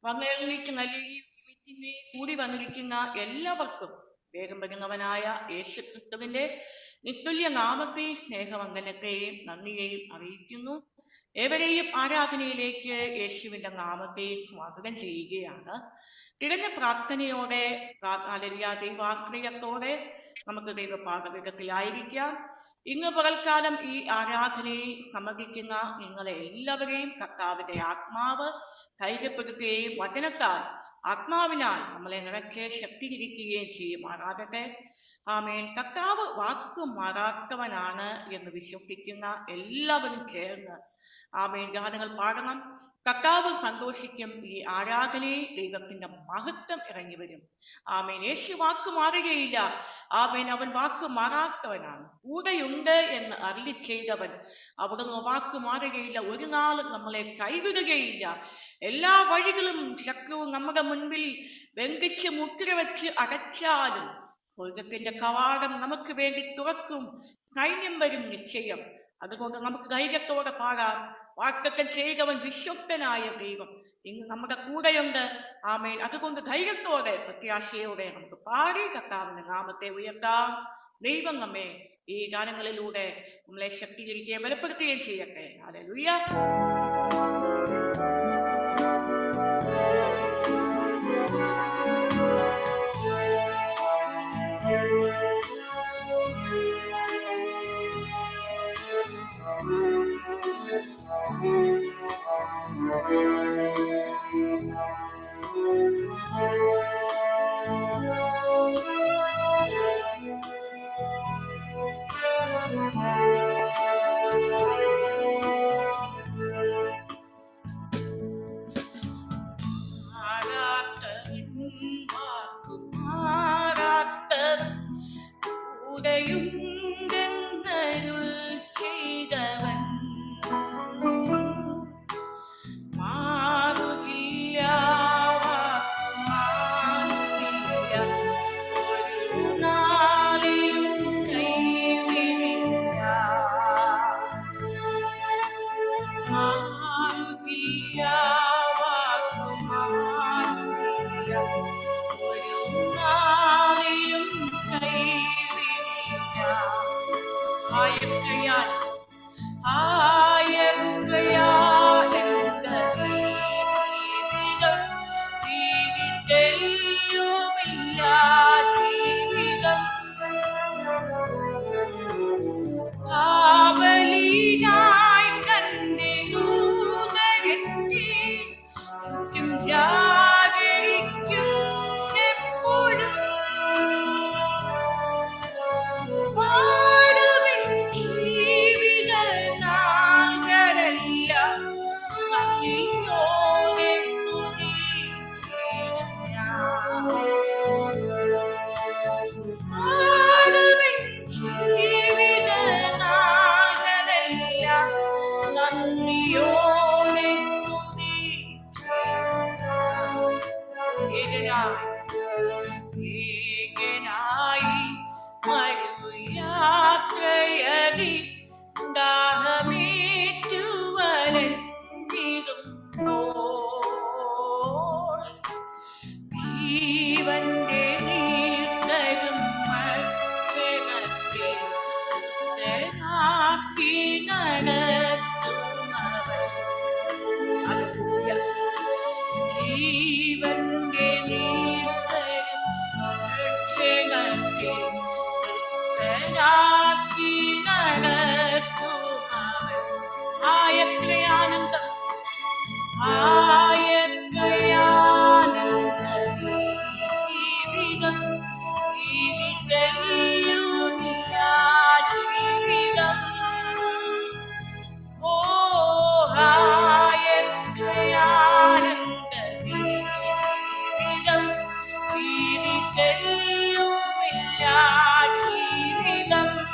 വന്നിരിക്കുന്ന അല്ലെങ്കിൽ മീറ്റിംഗിൽ കൂടി വന്നിരിക്കുന്ന എല്ലാവർക്കും വേഗം വരുന്നവനായ യേശു ക്രിസ്തുവിന്റെ നിസ്തുല്യ നാമത്തെയും സ്നേഹവന്ദനത്തെയും നന്ദിയെയും അറിയിക്കുന്നു. ഏവരെയും ആരാധനയിലേക്ക് യേശുവിന്റെ നാമത്തെ സ്വാഗതം ചെയ്യുകയാണ്. തികഞ്ഞ പ്രാർത്ഥനയോടെ ദൈവാശ്രയത്തോടെ നമുക്ക് ദൈവപാദപീഠത്തിലായിരിക്കാം. ഇന്ന് പകൽക്കാലം ഈ ആരാധനയിൽ സമ്മതിക്കുന്ന നിങ്ങളെ എല്ലാവരെയും കർത്താവിന്റെ ആത്മാവ് ധൈര്യപ്പെടുത്തുകയും വചനത്താൽ ആത്മാവിനാൽ നമ്മളെ നിറച്ച് ശക്തീകരിക്കുകയും ചെയ്യുമാറാകട്ടെ. ആമേൻ. കർത്താവ് വാക്ക് മാറാത്തവനാണ് എന്ന് വിശ്വസിക്കുന്ന എല്ലാവരും ചേർന്ന് ആമേൻ ഗാനങ്ങൾ പാടണം. കർത്താവ് സന്തോഷിക്കും. ഈ ആരാധനയിൽ ദൈവത്തിന്റെ മഹത്വം ഇറങ്ങി വരും. ആമേൻ. യേശു വാക്ക് മാറുകയില്ല. ആമേൻ. അവൻ വാക്ക് മാറാത്തവനാണ്. കൂടെയുണ്ട് എന്ന് അരുളി ചെയ്തവൻ അവിടുന്ന് വാക്ക് മാറുകയില്ല. ഒരു നാളും നമ്മളെ കൈവിടുകയില്ല. എല്ലാ വഴികളും ശത്രുവും നമ്മുടെ മുൻപിൽ ബന്ധിച്ച് മുദ്ര വെച്ച് അടച്ചാലും സ്വർഗത്തിന്റെ കവാടം നമുക്ക് വേണ്ടി തുറക്കും. സൈന്യം വരും നിശ്ചയം. അതുകൊണ്ട് നമുക്ക് ധൈര്യത്തോടെ പാടാം. വാക്കൊക്കെ ചെയ്തവൻ വിശ്വസ്തനായ ദൈവം ഇന്ന് നമ്മുടെ കൂടെയുണ്ട്. ആമേൻ. അതുകൊണ്ട് ധൈര്യത്തോടെ പ്രത്യാശയോടെ നമുക്ക് പാടി കർത്താവിന്റെ നാമത്തെ ഉയർത്താം. ദൈവം നമ്മെ ഈ ഗാനങ്ങളിലൂടെ നമ്മളെ ശക്തീകരിക്കുകയും ബലപ്പെടുത്തുകയും ചെയ്യട്ടെ. ഹല്ലേലൂയ. ജീവിതം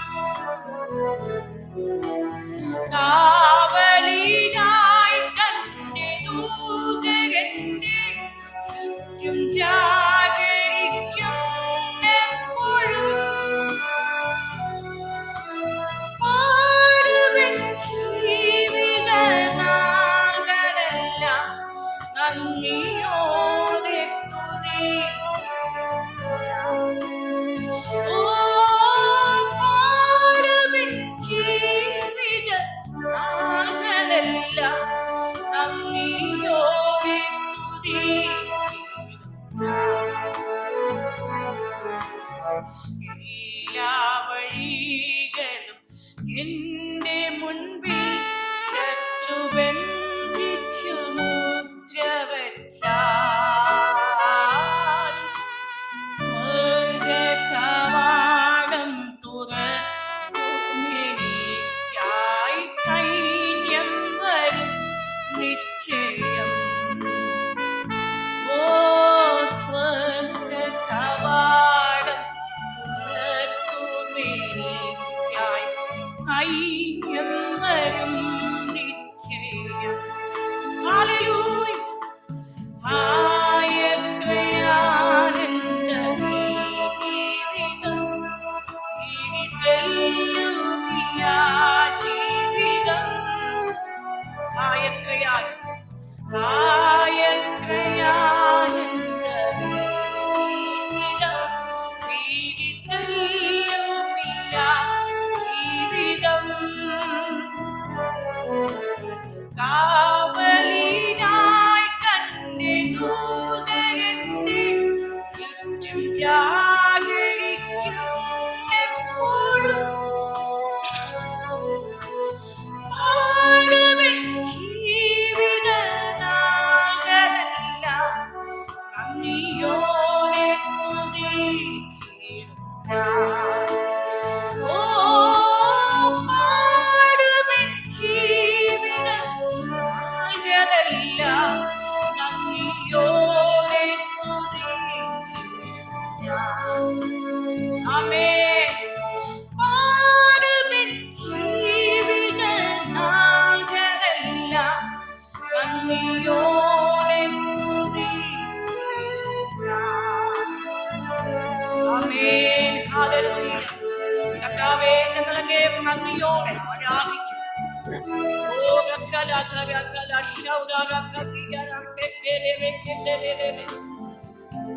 നന്ദിയോടെ ആരാധിക്കും.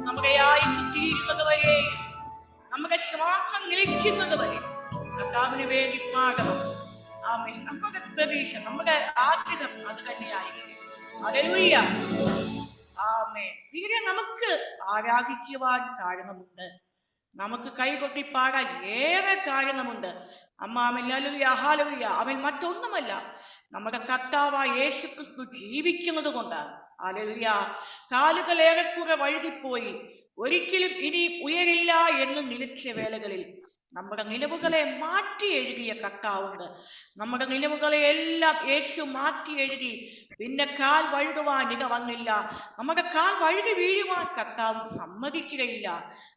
നമ്മുടെ ആയുസ് തീരുന്നത് വരെ, നമ്മുടെ ശ്വാസം നിൽക്കുന്നത് വരെ കർത്താവിന് വേണ്ടി പാടണം. ആമേൻ. നമ്മുടെ പ്രതീക്ഷ, നമ്മുടെ ആഗ്രഹം അത് തന്നെയായിരിക്കും. ഹല്ലേലൂയ. ആമേൻ. തീരെ നമുക്ക് ആരാധിക്കുവാൻ കാരണമുണ്ട്. നമുക്ക് കൈകൊട്ടി പാടാൻ ഏറെ കാരണമുണ്ട്. അമ്മാമൻ ഹല്ലേലൂയ, ഹല്ലേലൂയ. അവൻ മറ്റൊന്നുമല്ല, നമ്മുടെ കർത്താവായ യേശുക്രിസ്തു ജീവിക്കുന്നത് കൊണ്ടാണ്. ഹല്ലേലൂയ. കാലുകൾ ഏറെക്കുറെ വഴുതിപ്പോയി, ഒരിക്കലും ഇനി ഉയരില്ല എന്ന് നിലച്ച വേളകളിൽ നമ്മുടെ നിലവുകളെ മാറ്റി എഴുതിയ കർത്താവുണ്ട്. നമ്മുടെ നിലവുകളെ എല്ലാം യേശു മാറ്റി എഴുതി. പിന്നെ കാൽ വഴുകുവാൻ ഇട വന്നില്ല. നമ്മുടെ കാൽ വഴുതി വീഴുവാൻ കർത്താവ് സമ്മതിക്കുകയില്ല.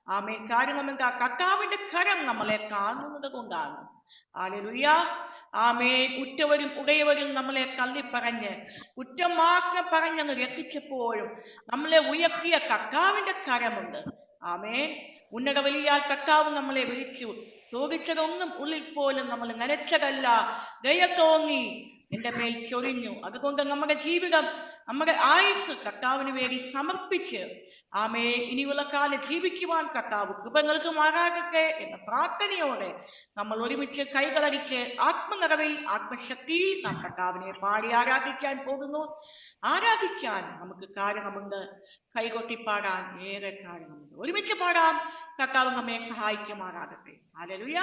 ആമേൻ. കാരണം എന്താ? കർത്താവിന്റെ കരം നമ്മളെ കാണുന്നത് കൊണ്ടാണ്. ഹല്ലേലൂയ. ആമേൻ. ഉറ്റവരും ഉടയവരും നമ്മളെ തള്ളിപ്പറഞ്ഞ് കുറ്റം മാത്രം പറഞ്ഞങ്ങ് രക്ഷിച്ചപ്പോഴും നമ്മളെ ഉയർത്തിയ കർത്താവിന്റെ കരമുണ്ട്. ആമേൻ. ഉന്നത വലിയാൽ കർത്താവ് നമ്മളെ വിളിച്ചു. ചോദിച്ചതൊന്നും ഉള്ളിൽ പോലും നമ്മൾ നനച്ചതല്ല, ദയ തോന്നി എന്റെ മേൽ ചൊരിഞ്ഞു. അതുകൊണ്ട് നമ്മുടെ ജീവിതം, നമ്മുടെ ആയുസ് കർത്താവിന് വേണ്ടി സമർപ്പിച്ച് ആമേൻ ഇനിയുള്ള കാലം ജീവിക്കുവാൻ കർത്താവ് കൃപ നൽകുമാറാകട്ടെ എന്ന പ്രാർത്ഥനയോടെ നമ്മൾ ഒരുമിച്ച് കൈകളടിച്ച് ആത്മനിറവിൽ ആത്മശക്തിയിൽ നാം കർത്താവിനെ പാടി ആരാധിക്കാൻ പോകുന്നു. ആരാധിക്കാൻ നമുക്ക് കാരണമുണ്ട്, കൈകൊട്ടി പാടാൻ ഏറെ കാരണമുണ്ട്. ഒരുമിച്ച് പാടാം. കർത്താവ് നമ്മെ സഹായിക്കുമാറാകട്ടെ. ഹല്ലേലൂയ.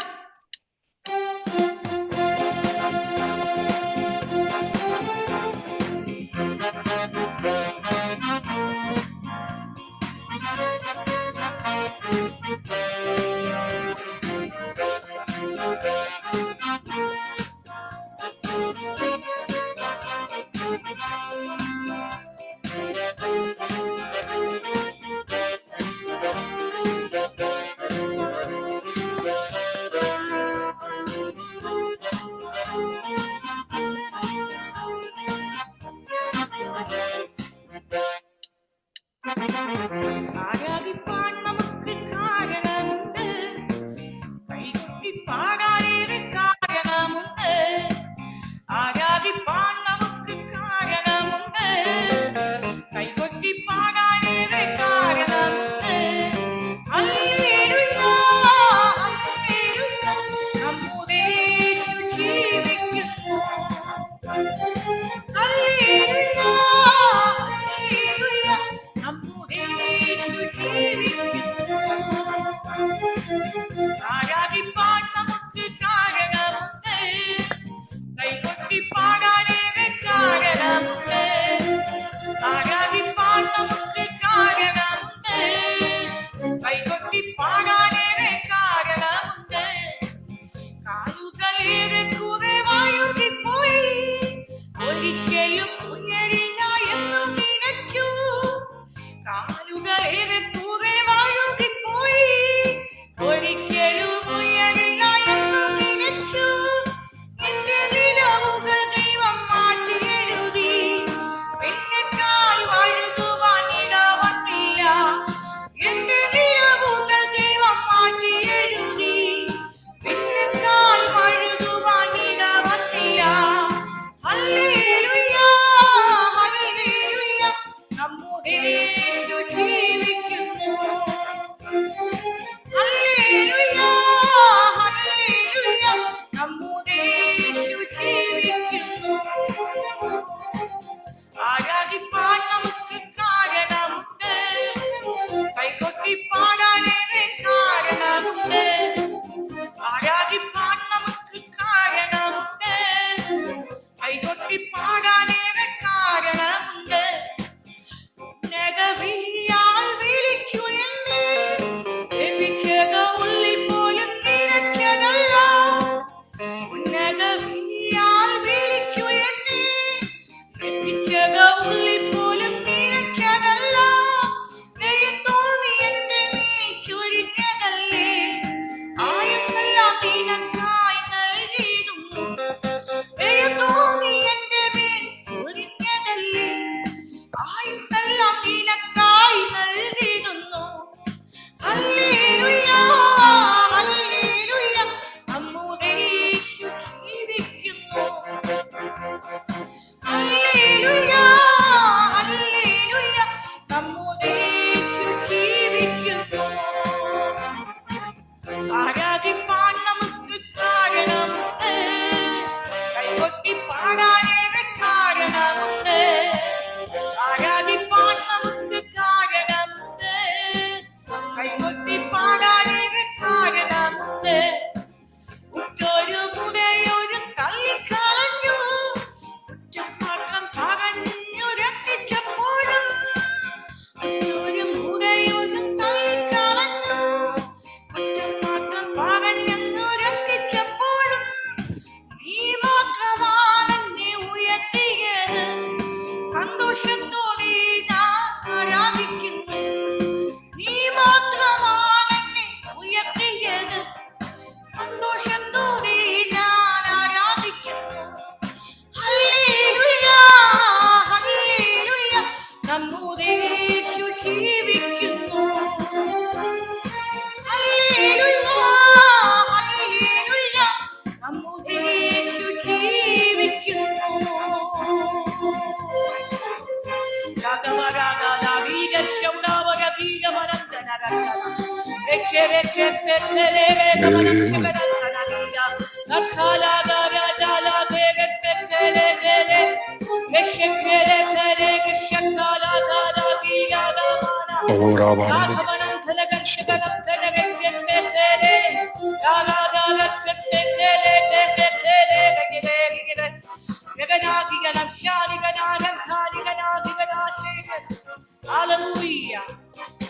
Hallelujah.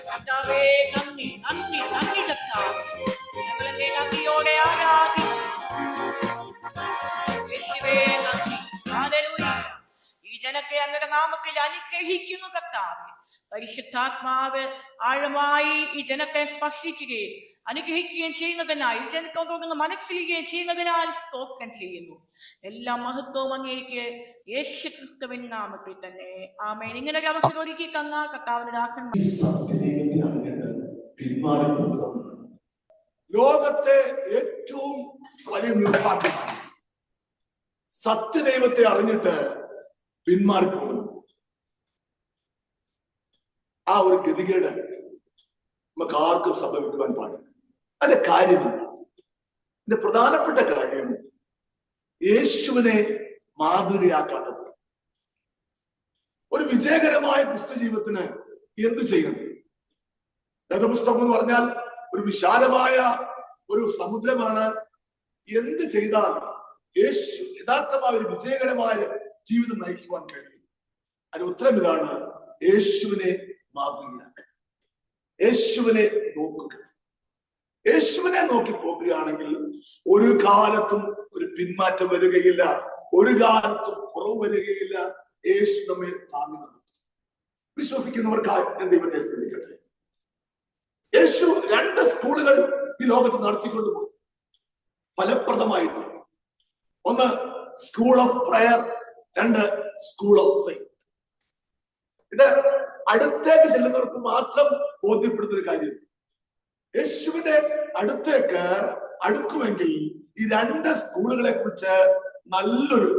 കർത്താവേ നന്ദി നന്ദി നന്ദി കർത്താവേ. ഞങ്ങളെ നന്ദിയോടെ യേശുവേ നന്ദി. ഹല്ലേലൂയ. ഈ ജനത്തെ അങ്ങയുടെ നാമത്തിൽ അനുഗ്രഹിക്കുന്നു കർത്താവേ. പരിശുദ്ധാത്മാവ് ആഴമായി ഈ ജനത്തെ സ്പർശിക്കുകയും അനുഗ്രഹിക്കുകയും ചെയ്യുന്നതിനാൽ ഈ ജനത്തോടൊന്ന് മനസ്സിലുകയും ചെയ്യുന്നതിനാൽ സ്തോത്രം ചെയ്യുന്നു. എല്ലാ മഹത്വവും അങ്ങേക്ക് യേശു ക്രിസ്തുവിൻ നാമത്തിൽ തന്നെ ആമേൻ. ഇങ്ങനെ ഒരു അവസരം ഒരുക്കി തന്ന കർത്താവിന്റെ ദാസൻ ലോകത്തെ ഏറ്റവും വലിയ നിർഭാഗ്യമാണ് സത്യദൈവത്തെ അറിഞ്ഞിട്ട് പിന്മാറിപ്പോകുന്നു. ആ ഒരു ഗതികേട് നമുക്ക് ആർക്കും സംഭവിക്കുവാൻ പാടില്ല. അതിന്റെ കാര്യമില്ല. ഇതിന്റെ പ്രധാനപ്പെട്ട കാര്യം യേശുവിനെ മാതൃകയാക്കാത്തത്. ഒരു വിജയകരമായ ക്രിസ്തു ജീവിതത്തിന് എന്തു ചെയ്യണം? വേദപുസ്തകം എന്ന് പറഞ്ഞാൽ ഒരു വിശാലമായ ഒരു സമുദ്രമാണ്. എന്ത് ചെയ്താൽ യേശു യഥാർത്ഥമായ ഒരു വിജയകരമായ ജീവിതം നയിക്കുവാൻ കഴിയും? അതിന് ഉത്തരം ഇതാണ്: യേശുവിനെ മാതൃകയാക്കുക, യേശുവിനെ നോക്കുക. യേശുവിനെ നോക്കി പോകുകയാണെങ്കിൽ ഒരു കാലത്തും ഒരു പിന്മാറ്റം വരികയില്ല, ഒരു കാലത്തും കുറവ് വരികയില്ല. യേശു നമ്മെ താങ്ങി നിർത്തും. വിശ്വസിക്കുന്നവർക്കായി ദൈവത്തെ സ്തുതിക്കട്ടെ. യേശു 2 സ്കൂളുകൾ ഈ ലോകത്ത് നടത്തിക്കൊണ്ടുപോയി ഫലപ്രദമായിട്ട്. ഒന്ന് school of prayer, 2 school of faith. ഇത് അടുത്തേക്ക് ചെല്ലുന്നവർക്ക് മാത്രം ബോധ്യപ്പെടുത്തുന്ന കാര്യം. യേശുവിന്റെ അടുത്തേക്ക് അടുക്കുമെങ്കിൽ ഈ 2 സ്കൂളുകളെ കുറിച്ച് നല്ലൊരു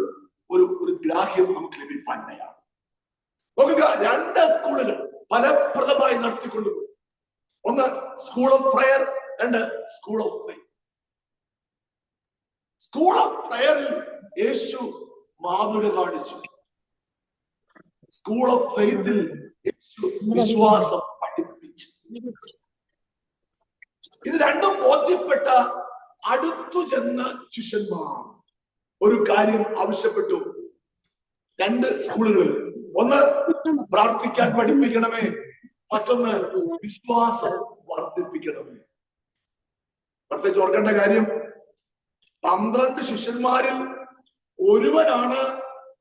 ഒരു ഗ്രാഹ്യം നമുക്ക് ലഭിക്കാനിടയാണ്. നോക്കുക, 2 സ്കൂളുകൾ ഫലപ്രദമായി നടത്തിക്കൊണ്ടുപോയി. ഒന്ന് school of prayer, 2 school of faith. School of പ്രയറിൽ യേശു മാതൃക കാണിച്ചു. സ്കൂൾ ഓഫ് ഫെയ്ത്തിൽ യേശു വിശ്വാസം പഠിപ്പിച്ചു. ഇത് രണ്ടും ബോധ്യപ്പെട്ട അടുത്തു ചെന്ന ശിഷ്യന്മാർ ഒരു കാര്യം ആവശ്യപ്പെട്ടു. 2 സ്കൂളുകളിൽ, ഒന്ന് പ്രാർത്ഥിക്കാൻ പഠിപ്പിക്കണമേ, മറ്റൊന്ന് വിശ്വാസം വർദ്ധിപ്പിക്കണമേ. പ്രത്യേകിച്ച് ഓർക്കേണ്ട കാര്യം, 12 ശിഷ്യന്മാരിൽ ഒരുവനാണ്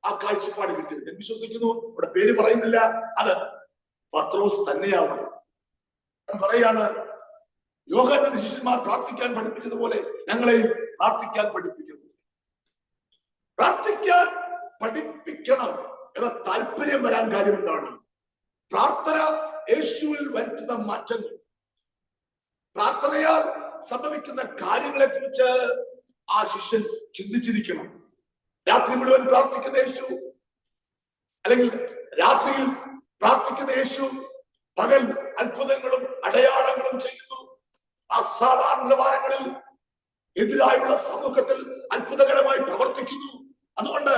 ആ കാഴ്ചപ്പാട് കിട്ടിയത്. ഞാൻ വിശ്വസിക്കുന്നു, ഇവിടെ പേര് പറയുന്നില്ല, അത് പത്രോസ് തന്നെയാണ്. പറയാണ്, യോഹന്നാന്റെ ശിഷ്യന്മാർ പ്രാർത്ഥിക്കാൻ പഠിപ്പിച്ചതുപോലെ ഞങ്ങളെയും പ്രാർത്ഥിക്കാൻ പഠിപ്പിക്കണം. പ്രാർത്ഥിക്കാൻ പഠിപ്പിക്കണം എന്ന താല്പര്യം വരാൻ കാര്യം എന്താണ്? പ്രാർത്ഥന യേശുവിൽ വരുത്തുന്ന മാറ്റങ്ങൾ, പ്രാർത്ഥനയാൽ സംഭവിക്കുന്ന കാര്യങ്ങളെ കുറിച്ച് ആ ശിഷ്യൻ ചിന്തിച്ചിരിക്കണം. രാത്രി മുഴുവൻ പ്രാർത്ഥിക്കുന്ന യേശു, അല്ലെങ്കിൽ രാത്രിയിൽ പ്രാർത്ഥിക്കുന്ന യേശു പകൽ അത്ഭുതങ്ങളും അടയാളങ്ങളും ചെയ്യുന്നു. അസാധാരണ നിലവാരങ്ങളിൽ എതിരായുള്ള സമൂഹത്തിൽ അത്ഭുതകരമായി പ്രവർത്തിക്കുന്നു. അതുകൊണ്ട്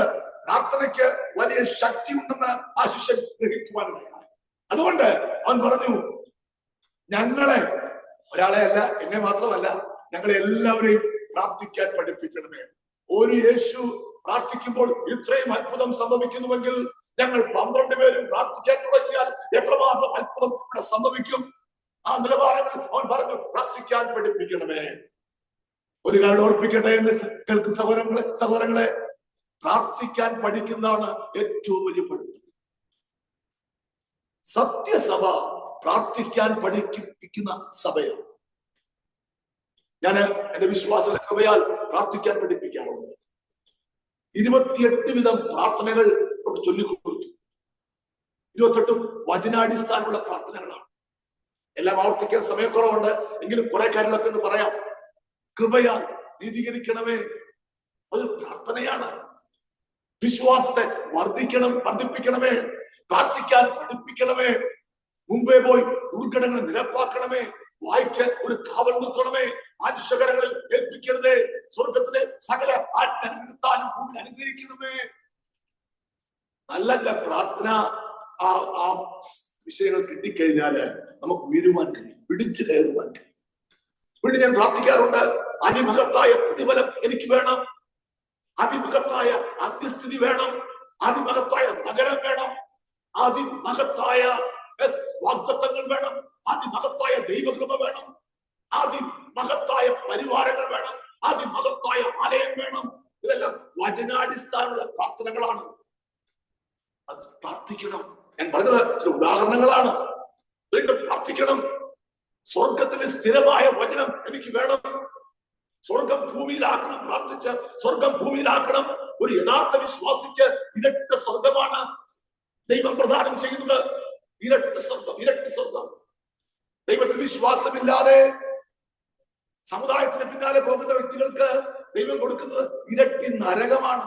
പ്രാർത്ഥനയ്ക്ക് വലിയ ശക്തി ഉണ്ടെന്ന് ആ ശിഷ്യൻ ഗ്രഹിക്കുവാനിടയായി. അതുകൊണ്ട് അവൻ പറഞ്ഞു, ഞങ്ങളെ, ഒരാളെ അല്ല, എന്നെ മാത്രമല്ല, ഞങ്ങളെ എല്ലാവരെയും പ്രാർത്ഥിക്കാൻ പഠിപ്പിക്കണമേ. ഒരു യേശു പ്രാർത്ഥിക്കുമ്പോൾ ഇത്രയും അത്ഭുതം സംഭവിക്കുന്നുവെങ്കിൽ ഞങ്ങൾ 12 പേരും പ്രാർത്ഥിക്കാൻ തുടങ്ങിയാൽ എത്രമാത്രം അത്ഭുതം ഇവിടെ സംഭവിക്കും? ആ നിലവാരങ്ങൾ അവൻ പറഞ്ഞു, പ്രാർത്ഥിക്കാൻ പഠിപ്പിക്കണമേ. ഒരു കാര്യം ഓർപ്പിക്കട്ടെ എന്റെ സഹോദരങ്ങളെ, പ്രാർത്ഥിക്കാൻ പഠിക്കുന്നതാണ് ഏറ്റവും വലിയ പഠിത്തം. സത്യസഭ പ്രാർത്ഥിക്കാൻ പഠിപ്പിക്കുന്ന സഭയാണ്. ഞാൻ എന്റെ വിശ്വാസത്തിന്റെ കൃപയാൽ പ്രാർത്ഥിക്കാൻ പഠിപ്പിക്കാറുണ്ട്. 28 വിധം പ്രാർത്ഥനകൾ ചൊല്ലിക്കൊടുത്തു. 28ഉം വചനാടിസ്ഥാനമുള്ള പ്രാർത്ഥനകളാണ്. എല്ലാം ആവർത്തിക്കാൻ സമയക്കുറവുണ്ട്, എങ്കിലും കുറെ കാര്യങ്ങളൊക്കെ ഒന്ന് പറയാം. കൃപയാൽ നീതീകരിക്കണമേ, അത് പ്രാർത്ഥനയാണ്. വിശ്വാസത്തെ വർദ്ധിപ്പിക്കണമേ, പ്രാർത്ഥിക്കാൻ പഠിപ്പിക്കണമേ, മുമ്പേ പോയി ദുർഘടങ്ങൾ നിരപ്പാക്കണമേ, വായ്ക്ക് ഒരു കാവൽ നിർത്തണമേ. മനുഷ്യകരങ്ങളിൽ ഏൽപ്പിക്കരുതേ. സ്വർഗത്തിലെ സകല ആത്മനുഗ്രഹത്താലും ഭൂമി അനുഗ്രഹിക്കണമേ. നല്ല ചില പ്രാർത്ഥന ആ വിഷയങ്ങൾ കിട്ടിക്കഴിഞ്ഞാല് നമുക്ക് ഉയരുവാൻ കഴിയും, പിടിച്ചു കയറുവാൻ കഴിയും. വീണ്ടും ഞാൻ പ്രാർത്ഥിക്കാറുണ്ട്, അതിമഹത്തായ പ്രതിഫലം എനിക്ക് വേണം, അതിമഹത്തായ അന്ത്യസ്ഥിതി വേണം, അതിമഹത്തായ നഗരം വേണം, അതിമഹത്തായ വാഗ്ദത്തങ്ങൾ വേണം, അതിമഹത്തായ ദൈവകൃപ വേണം, അതിമഹത്തായ പരിവാരങ്ങൾ വേണം, അതിമഹത്തായ ആലയം വേണം. ഇതെല്ലാം വചനാടിസ്ഥാനമുള്ള പ്രാർത്ഥനകളാണ്. അത് പ്രാർത്ഥിക്കണം. ഞാൻ പറഞ്ഞത് ചില ഉദാഹരണങ്ങളാണ്. വീണ്ടും പ്രാർത്ഥിക്കണം. സ്വർഗത്തിലെ സ്ഥിരമായ വചനം എനിക്ക് വേണം. സ്വർഗം ഭൂമിയിലാക്കണം. പ്രാർത്ഥിച്ച് സ്വർഗം ഭൂമിയിലാക്കണം. ഒരു യഥാർത്ഥ വിശ്വാസിക്ക് ഇരട്ട സ്വർഗമാണ് ദൈവം പ്രദാനം ചെയ്യുന്നത്. ഇരട്ട സ്വർഗം, ഇരട്ട സ്വർഗം. ദൈവത്തിൽ വിശ്വാസമില്ലാതെ സമുദായത്തിന് പിന്നാലെ പോകുന്ന വ്യക്തികൾക്ക് ദൈവം കൊടുക്കുന്നത് ഇരട്ടി നരകമാണ്.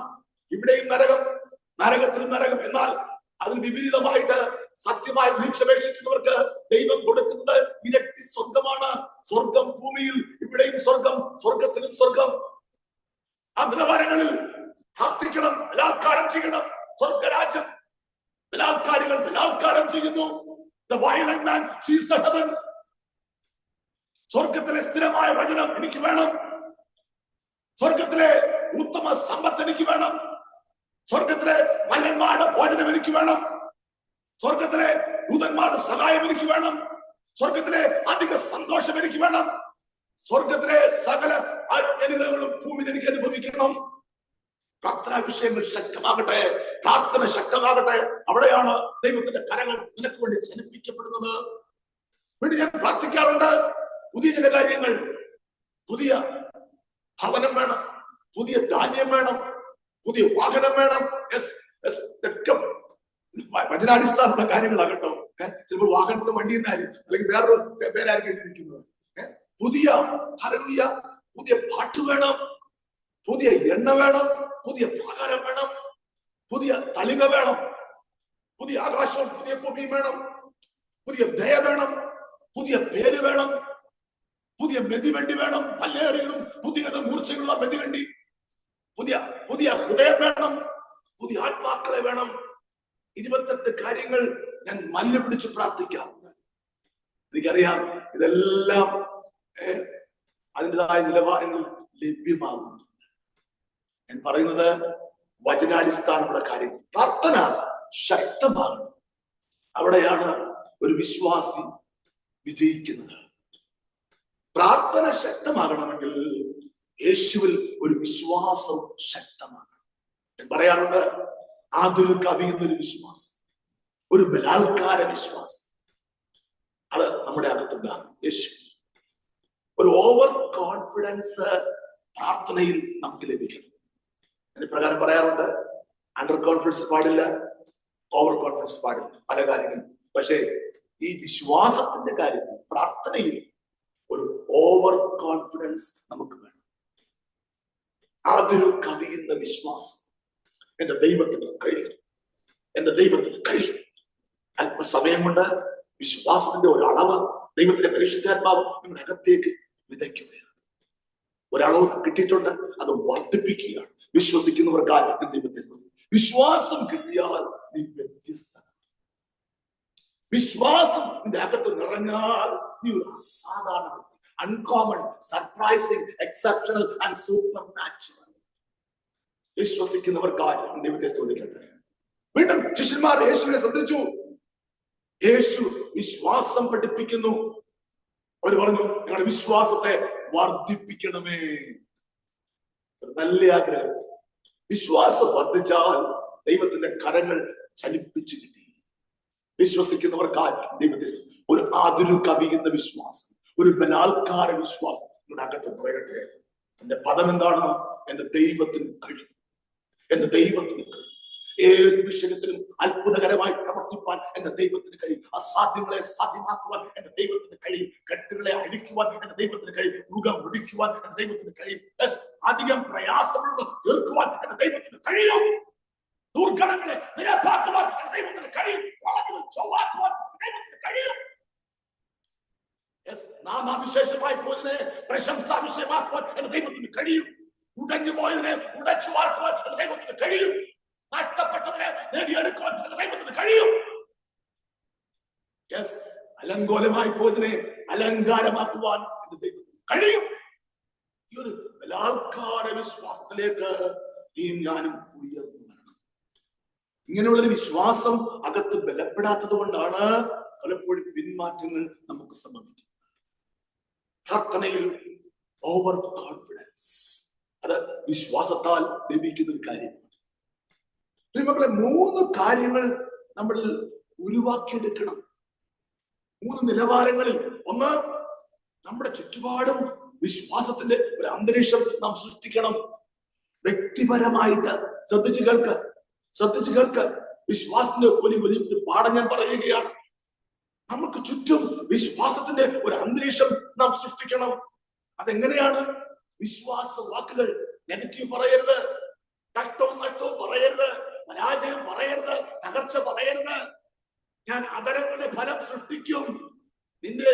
ഇവിടെയും നരകം, നരകത്തിലും നരകം. എന്നാൽ അതിന് വിപരീതമായിട്ട് സത്യമായി വിളിച്ചപേക്ഷിക്കുന്നവർക്ക് ദൈവം കൊടുക്കുന്നത് ഇരട്ടി സ്വർഗമാണ്. സ്വർഗം ഭൂമിയിൽ, ഇവിടെയും സ്വർഗം, സ്വർഗത്തിലും സ്വർഗം. ആ നിലവാരങ്ങളിൽ പ്രാർത്ഥിക്കണം, ബലാത്കാരം ചെയ്യണം. സ്വർഗരാജ്യം ബലാത്കാരികൾ ബലാത്കാരം ചെയ്യുന്നു. The violent man sees the heaven. സ്വർഗത്തിലെ സ്ഥിരമായ വചനം എനിക്ക് വേണം. സ്വർഗത്തിലെ ഉത്തമ സമ്പത്ത് എനിക്ക് വേണം. സ്വർഗത്തിലെ മല്ലന്മാരുടെ ഭോജനം എനിക്ക് വേണം. സ്വർഗത്തിലെ ദൂതന്മാരുടെ സഹായം എനിക്ക് വേണം. സ്വർഗത്തിലെ അധിക സന്തോഷം എനിക്ക് വേണം. സ്വർഗത്തിലെ സകല അനുഗ്രഹങ്ങളും ഭൂമിയിൽ എനിക്ക് അനുഭവിക്കണം. പ്രാർത്ഥനാ വിഷയങ്ങൾ ശക്തമാകട്ടെ, പ്രാർത്ഥന ശക്തമാകട്ടെ. അവിടെയാണ് ദൈവത്തിന്റെ കരങ്ങൾ നിനക്ക് വേണ്ടി ചലിപ്പിക്കപ്പെടുന്നത്. വേണ്ടി ഞാൻ പ്രാർത്ഥിക്കാറുണ്ട്. പുതിയ ചില കാര്യങ്ങൾ, പുതിയ ഭവനം വേണം, പുതിയ ധാന്യം വേണം, പുതിയ വാഹനം വേണം. വചനാടിസ്ഥാനമുള്ള കാര്യങ്ങളാകട്ടോ. ചിലപ്പോൾ വാഹനത്തിന്റെ വണ്ടി എന്നായിരിക്കും, അല്ലെങ്കിൽ വേറൊരു പേരായിരിക്കും എഴുതിയിരിക്കുന്നത്. പുതിയ ഹല്ലേലൂയ, പുതിയ പാട്ട് വേണം, പുതിയ എണ്ണ വേണം, പുതിയ പ്രകാരം വേണം, പുതിയ തളിക വേണം, പുതിയ ആകാശം, പുതിയ ഭൂമി വേണം, പുതിയ ദയ വേണം, പുതിയ പേര് വേണം, പുതിയ മെതിവണ്ടി വേണം, പല്ലേറിയതും പുതിയ മൂർച്ചകളുള്ള മെതിവണ്ടി, പുതിയ പുതിയ ഹൃദയം വേണം, പുതിയ ആത്മാക്കളെ വേണം. 28 കാര്യങ്ങൾ ഞാൻ മല്ല് പിടിച്ച് പ്രാർത്ഥിക്കാറുണ്ട്. എനിക്കറിയാം ഇതെല്ലാം അതിൻ്റെതായ നിലവാരങ്ങളിൽ ലഭ്യമാകുന്നു. ഞാൻ പറയുന്നത് വചനാടിസ്ഥാനമുള്ള കാര്യം. പ്രാർത്ഥന ശക്തമാകണം. അവിടെയാണ് ഒരു വിശ്വാസി വിജയിക്കുന്നത്. പ്രാർത്ഥന ശക്തമാകണമെങ്കിൽ യേശുവിൽ ഒരു വിശ്വാസം ശക്തമാണ്. ഞാൻ പറയാറുണ്ട്, ആതുര കവിയുന്നൊരു വിശ്വാസം, ഒരു ബലാത്കാര വിശ്വാസം, അത് നമ്മുടെ അകത്തുണ്ടാകും. യേശു ഒരു ഓവർ കോൺഫിഡൻസ് പ്രാർത്ഥനയിൽ നമുക്ക് ലഭിക്കണം. ഞാൻ പ്രകാരം പറയാറുണ്ട്, അണ്ടർ കോൺഫിഡൻസ് പാടില്ല, ഓവർ കോൺഫിഡൻസ് പാടില്ല, പല കാര്യങ്ങളും. പക്ഷേ ഈ വിശ്വാസത്തിന്റെ കാര്യത്തിൽ പ്രാർത്ഥനയിൽ ഒരു ഓവർ കോൺഫിഡൻസ് നമുക്ക് വേണം. അതൊരു കവിയുന്ന വിശ്വാസം. എന്റെ ദൈവത്തിന് കഴിയും, എന്റെ ദൈവത്തിന് കഴിയും. അല്പസമയം കൊണ്ട് വിശ്വാസത്തിന്റെ ഒരളവ് ദൈവത്തിന്റെ പരിശുദ്ധാത്മാവ് നിങ്ങളുടെ അകത്തേക്ക് വിതയ്ക്കുകയാണ്. ഒരളവ് കിട്ടിയിട്ടുണ്ട്, അത് വർദ്ധിപ്പിക്കുകയാണ്. വിശ്വസിക്കുന്നവർക്കായി ദൈവത്തെ വിശ്വാസം കിട്ടിയാൽ നീ വ്യത്യസ്ത. വിശ്വാസം നിന്റെ അകത്ത് നിറഞ്ഞാൽ നീ ഒരു അസാധാരണ, uncommon, surprising, exceptional and supernatural. വിശ്വസിക്കുന്നവർക്കായി ദൈവത്തെ സ്തുതിക്കട്ടെ. വീണ്ടും ശിഷ്യന്മാർ യേശുവിനെ ശ്രദ്ധിച്ചു. യേശു വിശ്വാസം പഠിപ്പിക്കുന്നു. അവർ പറഞ്ഞു, ഞങ്ങളുടെ വിശ്വാസത്തെ വർദ്ധിപ്പിക്കണമേ. നല്ല ആഗ്രഹം. വിശ്വാസം വർദ്ധിച്ചാൽ ദൈവത്തിന്റെ കരങ്ങൾ ചലിപ്പിച്ചു കിട്ടി. വിശ്വസിക്കുന്നവർക്കായി ദൈവത്തെ ഒരു ആതുര കവിയുന്ന വിശ്വാസം, ഒരു ബലാത്കാര വിശ്വാസം നിങ്ങളുടെ അകത്ത് പറയട്ടെ. എന്റെ പദം എന്താണ്? എന്റെ ദൈവത്തിന് കഴിയും, എന്റെ ദൈവത്തിന് കഴിയും. ഏത് വിഷയത്തിലും അത്ഭുതകരമായി പ്രവർത്തിപ്പാൻ എന്റെ ദൈവത്തിന് കഴിയും. അസാധ്യങ്ങളെ സാധ്യമാക്കുവാൻ എന്റെ ദൈവത്തിന് കഴിയും. കെട്ടുകളെ അഴിക്കുവാൻ എന്റെ ദൈവത്തിന് കഴിയും. മുഖം ഒടിക്കുവാൻ എന്റെ ദൈവത്തിന് കഴിയും. അധികം പ്രയാസമുള്ളത് തീർക്കുവാൻ എന്റെ ദൈവത്തിന് കഴിയും. ദുർഘടങ്ങളെ നിരപ്പാക്കുവാൻ എന്റെ ദൈവത്തിന് കഴിയും. വളഞ്ഞത് ചൊവ്വാക്കുവാൻ ദൈവത്തിന് കഴിയും. നാമാവിശേഷമായി പോയതിനെ പ്രശംസാവിഷയമാക്കുവാൻ എന്റെ ദൈവത്തിന് കഴിയും. ഉടഞ്ഞു പോയതിനെ ഉടച്ചു വാർക്കുവാൻ എന്റെ ദൈവത്തിന് കഴിയും. നഷ്ടപ്പെട്ടതിനെ നേടിയെടുക്കുവാൻ എന്റെ ദൈവത്തിന് കഴിയും. യെസ്, അലങ്കോലമായി പോയതിനെ അലങ്കാരമാക്കുവാൻ എന്റെ ദൈവത്തിന് കഴിയും. ഈ ഒരു ബലാത്കാര വിശ്വാസത്തിലേക്ക് ഞാനും ഉയർന്നു വരണം. ഇങ്ങനെയുള്ളൊരു വിശ്വാസം അകത്ത് ബലപ്പെടാത്തത് കൊണ്ടാണ് പലപ്പോഴും പിന്മാറ്റങ്ങൾ നമുക്ക് സംഭവിക്കുന്നത്. പ്രാർത്ഥനയിൽ ഓവർ കോൺഫിഡൻസ്, അത് വിശ്വാസത്താൽ ലഭിക്കുന്ന ഒരു കാര്യമാണ്. മക്കളെ, 3 കാര്യങ്ങൾ നമ്മൾ ഉരുവാക്കിയെടുക്കണം. 3 നിലവാരങ്ങളിൽ. ഒന്ന്, നമ്മുടെ ചുറ്റുപാടും വിശ്വാസത്തിന്റെ ഒരു അന്തരീക്ഷം നാം സൃഷ്ടിക്കണം. വ്യക്തിപരമായിട്ട് ശ്രദ്ധിച്ചു കേൾക്ക്. വിശ്വാസത്തിന്റെ ഒരു പാഠം ഞാൻ പറയുകയാണ്. നമുക്ക് ചുറ്റും വിശ്വാസത്തിന്റെ ഒരു അന്തരീക്ഷം നാം സൃഷ്ടിക്കണം. അതെങ്ങനെയാണ്? വിശ്വാസ വാക്കുകൾ നെഗറ്റീവ് പറയരുത്, നഷ്ടവും പറയരുത്, പരാജയം പറയരുത്, തകർച്ച പറയരുത്. ഞാൻ അധരങ്ങളുടെ ഫലം സൃഷ്ടിക്കും. നിന്റെ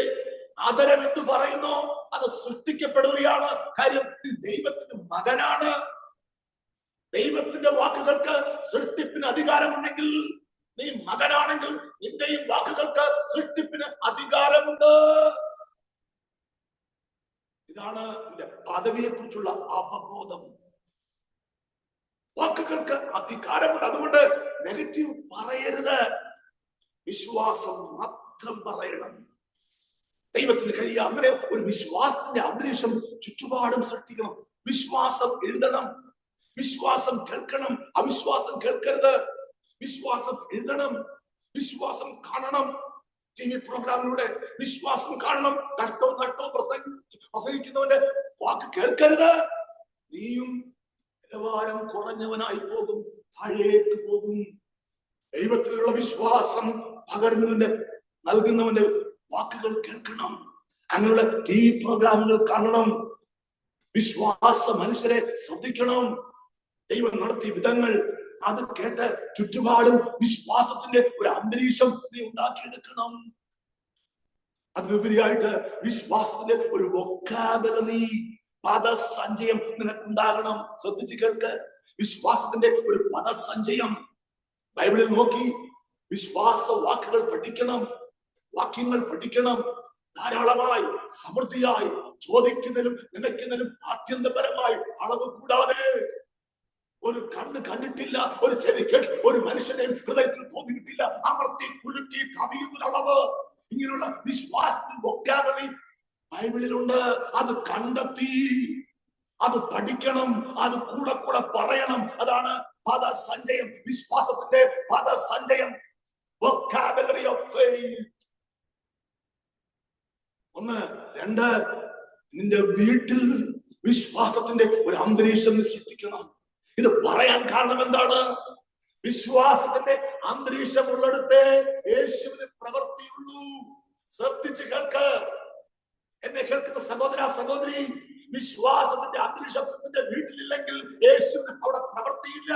അധരം എന്ത് പറയുന്നു അത് സൃഷ്ടിക്കപ്പെടുകയാണ്. കാര്യം നീ ദൈവത്തിന്റെ മകനാണ്. ദൈവത്തിന്റെ വാക്കുകൾക്ക് സൃഷ്ടിപ്പിന് അധികാരമുണ്ടെങ്കിൽ, നീ മകനാണെങ്കിൽ നിന്റെയും വാക്കുകൾക്ക് സൃഷ്ടിപ്പിന് അധികാരമുണ്ട്. ഇതാണ് നിന്റെ പദവിയെ കുറിച്ചുള്ള അവബോധം. വാക്കുകൾക്ക് അധികാരമുണ്ട്. അതുകൊണ്ട് നെഗറ്റീവ് പറയരുത്, വിശ്വാസം മാത്രം പറയണം. ദൈവത്തിന് കഴിയുക. അങ്ങനെ ഒരു വിശ്വാസത്തിന്റെ അന്തരീക്ഷം ചുറ്റുപാടും സൃഷ്ടിക്കണം. വിശ്വാസം എഴുതണം, വിശ്വാസം കേൾക്കണം, അവിശ്വാസം കേൾക്കരുത്. വിശ്വാസം എഴുതണം, വിശ്വാസം കാണണം. TV പ്രോഗ്രാമിലൂടെ വിശ്വാസം കാണണം. നഷ്ടവും പ്രസംഗിക്കുന്നവന്റെ വാക്ക് കേൾക്കരുത്. നീയും നിലവാരം കുറഞ്ഞവനായി പോകും, താഴേക്ക് പോകും. ദൈവത്തിലുള്ള വിശ്വാസം പകരുന്നവന്റെ നൽകുന്നവന്റെ വാക്കുകൾ കേൾക്കണം. അങ്ങനെയുള്ള TV പ്രോഗ്രാമുകൾ കാണണം. വിശ്വാസ മനുഷ്യരെ ശ്രദ്ധിക്കണം. ദൈവം നടത്തിയ വിധങ്ങൾ അത് കേട്ട് ചുറ്റുപാടും വിശ്വാസത്തിന്റെ ഒരു അന്തരീക്ഷം നീ ഉണ്ടാക്കിയെടുക്കണം. അതിനുപരിയായിട്ട് വിശ്വാസത്തിന്റെ ഒരു വൊക്കാബുലറി, പദസഞ്ചയം നിനക്കുണ്ടാകണം. ശ്രദ്ധിച്ചു കേൾക്ക്. വിശ്വാസത്തിന്റെ ഒരു പദസഞ്ചയം ബൈബിളിൽ നോക്കി വിശ്വാസ വാക്കുകൾ പഠിക്കണം, വാക്യങ്ങൾ പഠിക്കണം. ധാരാളമായി, സമൃദ്ധിയായി, ചോദിക്കുന്നതിലും നിലയ്ക്കുന്നതിലും ആത്യന്തപരമായി അളവ് കൂടാതെ. ഒരു കണ്ണ് കണ്ടിട്ടില്ല, ഒരു ചെവി കേട്ട് ഒരു മനുഷ്യനെയും ഹൃദയത്തിൽ തോന്നിയിട്ടില്ല, അമർത്തി കുലുക്കി കവിയുന്നൊരളവ്. ഇങ്ങനെയുള്ള വിശ്വാസത്തിന്റെ വൊക്കാബുലറി ബൈബിളിലുണ്ട്. അത് കണ്ടെത്തി, അത് പഠിക്കണം, അത് കൂടെ പറയണം. അതാണ് പദസഞ്ചയം, വിശ്വാസത്തിന്റെ പദസഞ്ചയം. Vocabulary of faith. 1. 2, നിന്റെ വീട്ടിൽ വിശ്വാസത്തിന്റെ ഒരു അന്തരീക്ഷം സൃഷ്ടിക്കണം. ഇത് പറയാൻ കാരണം എന്താണ്? വിശ്വാസത്തിന്റെ അന്തരീക്ഷം ഉള്ളിടത്തെ യേശുവിന് പ്രവൃത്തിയുള്ളൂ. ശ്രദ്ധിച്ച് കേൾക്ക്. എന്നെ കേൾക്കുന്ന സഹോദര സഹോദരി, വിശ്വാസത്തിന്റെ അന്തരീക്ഷം നിന്റെ വീട്ടിലില്ലെങ്കിൽ യേശുവിന് അവിടെ പ്രവൃത്തിയില്ല.